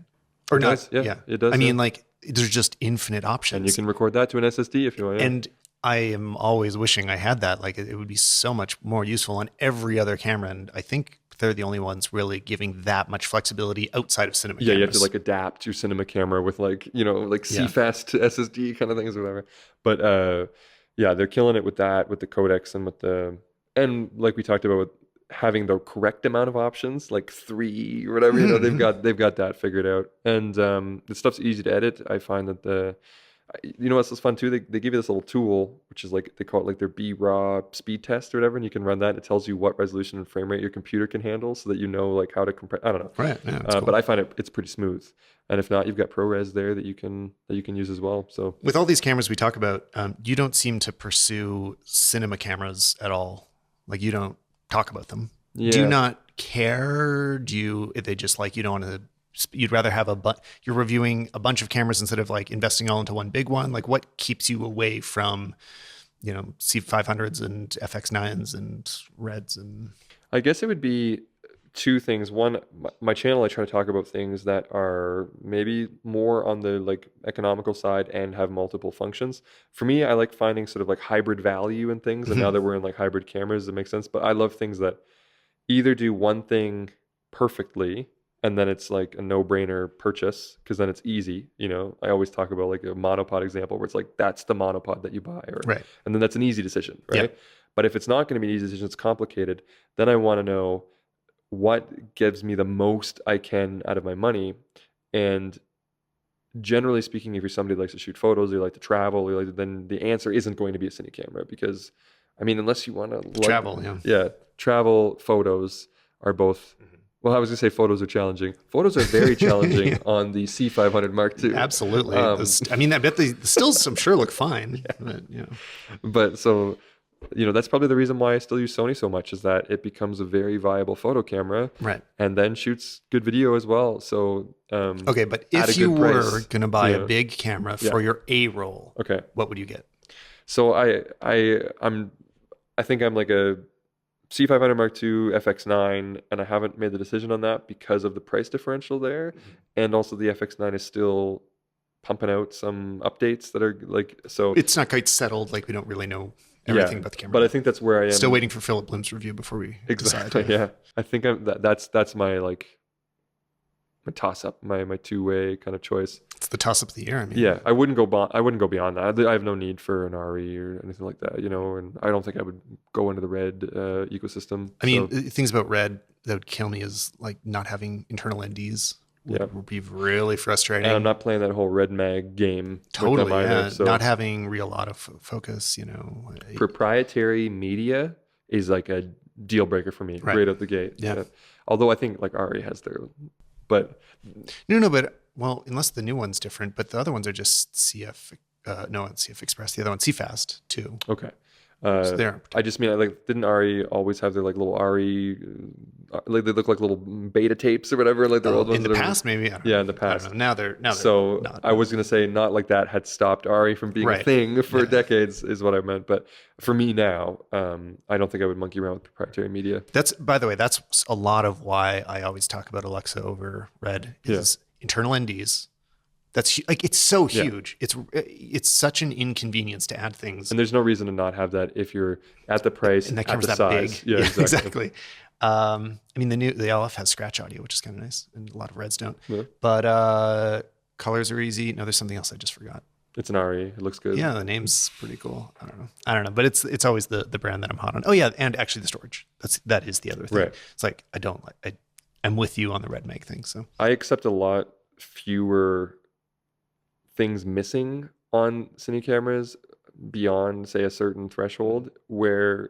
S1: Or not?
S2: Yeah, it does.
S1: I mean, like there's just infinite options,
S2: and you can record that to an SSD if you want.
S1: And I am always wishing I had that. Like it would be so much more useful on every other camera. And I think they're the only ones really giving that much flexibility outside of cinema cameras.
S2: You have to like adapt your cinema camera with like, like CFast to SSD kind of things or whatever. But they're killing it with that, with the codecs and and like we talked about with having the correct amount of options, like 3 or whatever, they've got that figured out. And the stuff's easy to edit. I find that what's fun too? They give you this little tool, which is like, they call it like their B-RAW speed test or whatever, and you can run that. And it tells you what resolution and frame rate your computer can handle, so that you know like how to compress. I don't know.
S1: Right. Yeah, cool.
S2: But I find it's pretty smooth. And if not, you've got ProRes there that you can use as well. So
S1: with all these cameras we talk about, you don't seem to pursue cinema cameras at all. Like you don't talk about them. Yeah. Do you not care? If they just like, you don't want to? You'd rather have you're reviewing a bunch of cameras instead of like investing all into one big one. Like what keeps you away from, C500s and FX9s and Reds? And
S2: I guess it would be 2 things. One, my channel, I try to talk about things that are maybe more on the like economical side and have multiple functions. For me, I like finding sort of like hybrid value in things. And now that we're in like hybrid cameras, it makes sense. But I love things that either do one thing perfectly, and then it's like a no-brainer purchase, because then it's easy. I always talk about like a monopod example where it's like, that's the monopod that you buy, and then that's an easy decision, right? Yeah. But if it's not going to be an easy decision, it's complicated, then I want to know what gives me the most I can out of my money. And generally speaking, if you're somebody who likes to shoot photos, you like to travel, then the answer isn't going to be a cine camera, because I mean, unless you want to
S1: travel,
S2: travel photos are both. Well, I was going to say photos are challenging. Photos are very challenging on the C500 Mark II.
S1: Absolutely. I mean, I bet the stills, I'm sure, look fine.
S2: But so, that's probably the reason why I still use Sony so much, is that it becomes a very viable photo camera.
S1: Right.
S2: And then shoots good video as well. So,
S1: okay, but if you were going to buy a big camera for your A-roll, what would you get?
S2: So I think I'm like a C500 Mark II, FX9, and I haven't made the decision on that because of the price differential there, and also the FX9 is still pumping out some updates that are like so.
S1: It's not quite settled. Like we don't really know everything about the camera.
S2: But I think that's where I am.
S1: Still waiting for Philip Bloom's review before we
S2: exactly
S1: decide.
S2: Yeah, I think that's my like my toss up, my two-way kind of choice.
S1: It's the toss up of the year. I mean,
S2: yeah, I wouldn't go beyond that. I have no need for an RE or anything like that, you know, and I don't think I would go into the Red ecosystem.
S1: I mean, things about Red that would kill me is like not having internal NDs. Would be really frustrating.
S2: And I'm not playing that whole Red Mag game.
S1: Totally, either, so. Not having real autofocus, you know.
S2: Proprietary media is like a deal breaker for me right out the gate.
S1: Yeah.
S2: Although I think like RE has their, but
S1: but well, unless the new one's different, but the other ones are just CF. No, it's CF Express. The other one's CFast too.
S2: Okay.
S1: So
S2: I just mean like didn't RE always have their like little RE like they look like little beta tapes or whatever like the old ones
S1: in the past maybe
S2: in the past
S1: now they're
S2: so
S1: not.
S2: I was gonna say not like that had stopped RE from being a thing for decades is what I meant, but for me now I don't think I would monkey around with proprietary media.
S1: That's, by the way, that's a lot of why I always talk about Alexa over Red is internal NDs. That's like, it's so huge. It's such an inconvenience to add things.
S2: And there's no reason to not have that if you're at the price
S1: and that
S2: at the
S1: that
S2: size.
S1: Big. Yeah, exactly. I mean, the LF has scratch audio, which is kind of nice, and a lot of Reds don't. Yeah. But colors are easy. No, there's something else I just forgot.
S2: It's an RE. It looks good.
S1: Yeah, the name's pretty cool. I don't know, but it's always the brand that I'm hot on. Oh yeah, and actually the storage. That is the other thing.
S2: Right.
S1: It's like I'm with you on the Red Mag thing. So
S2: I accept a lot fewer things missing on cine cameras beyond say a certain threshold where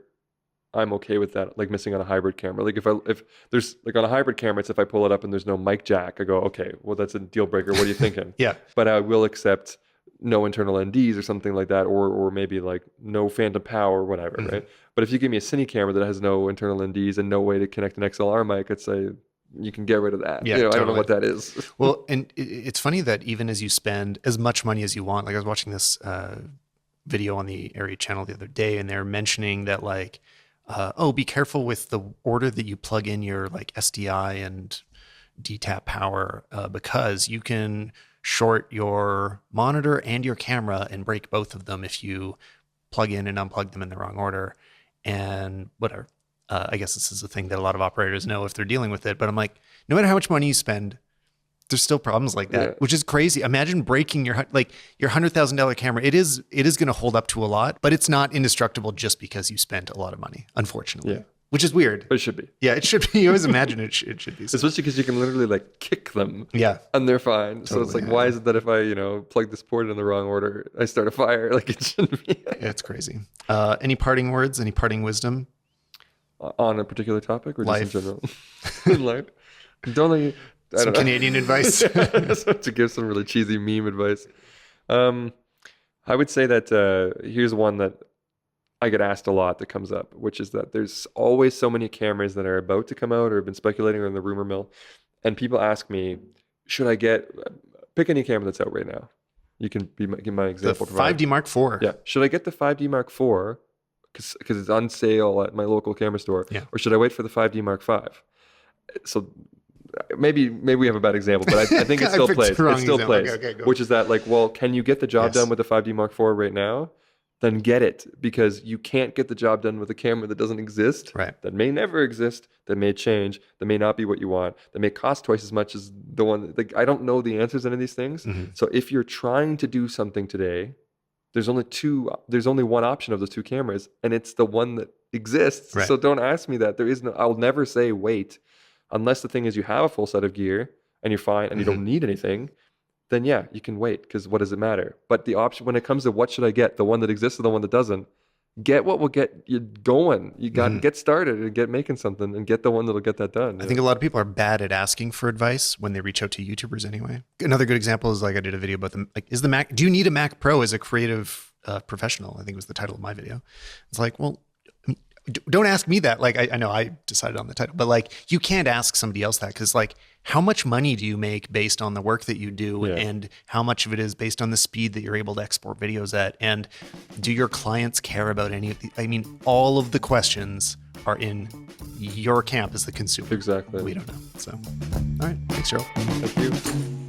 S2: I'm okay with that, like missing on a hybrid camera. Like if there's like on a hybrid camera, it's if I pull it up and there's no mic jack, I go, okay, well that's a deal breaker. What are you thinking?
S1: Yeah.
S2: But I will accept no internal NDs or something like that, or maybe like no phantom power or whatever, right? But if you give me a cine camera that has no internal NDs and no way to connect an XLR mic, I'd say you can get rid of that.
S1: Yeah,
S2: totally. I don't know what that is.
S1: Well, and it's funny that even as you spend as much money as you want, like I was watching this video on the Area channel the other day, and they're mentioning that like, be careful with the order that you plug in your like SDI and DTAP power because you can short your monitor and your camera and break both of them if you plug in and unplug them in the wrong order and whatever. I guess this is a thing that a lot of operators know if they're dealing with it, but I'm like, no matter how much money you spend, there's still problems like that, which is crazy. Imagine breaking your $100,000 camera. It is going to hold up to a lot, but it's not indestructible just because you spent a lot of money, unfortunately. Yeah. Which is weird.
S2: But it should be.
S1: Yeah, it should be. You always imagine it should be. So.
S2: Especially because you can literally like kick them.
S1: Yeah.
S2: And they're fine. Totally, so it's like, why is it that if I, plug this port in the wrong order, I start a fire? Like it shouldn't be.
S1: It's crazy. Any parting words? Any parting wisdom?
S2: On a particular topic or
S1: life.
S2: Just in general? In life. Don't
S1: some Canadian advice.
S2: To give some really cheesy meme advice. I would say that here's one that I get asked a lot that comes up, which is that there's always so many cameras that are about to come out or have been speculating or in the rumor mill. And people ask me, should I pick any camera that's out right now? You can give my example.
S1: The 5D Mark IV.
S2: Yeah. Should I get the 5D Mark IV because it's on sale at my local camera store?
S1: Yeah.
S2: Or should I wait for the 5D Mark V? So maybe we have a bad example, but I think it still plays. It still plays,
S1: okay,
S2: which is that like, well, can you get the job done with the 5D Mark IV right now? Then get it, because you can't get the job done with a camera that doesn't exist,
S1: right?
S2: That may never exist, that may change, that may not be what you want, that may cost twice as much as the one. Like, I don't know the answers to any of these things. Mm-hmm. So if you're trying to do something today, there's only one option of those two cameras, and it's the one that exists. Right. So don't ask me that. I'll never say wait, unless the thing is you have a full set of gear and you're fine and you don't need anything. Then yeah, you can wait, because what does it matter? But the option when it comes to what should I get, the one that exists or the one that doesn't, get what will get you going. You got to get started and get making something and get the one that'll get that done.
S1: I think a lot of people are bad at asking for advice when they reach out to YouTubers anyway. Another good example is like I did a video about do you need a Mac Pro as a creative professional? I think was the title of my video. It's like, well, don't ask me that. Like, I know I decided on the title, but like, you can't ask somebody else that, because like, how much money do you make based on the work that you do, and how much of it is based on the speed that you're able to export videos at? And do your clients care about any of the, I mean, all of the questions are in your camp as the consumer.
S2: Exactly.
S1: We don't know. So, all right. Thanks, Gerald.
S2: Thank you.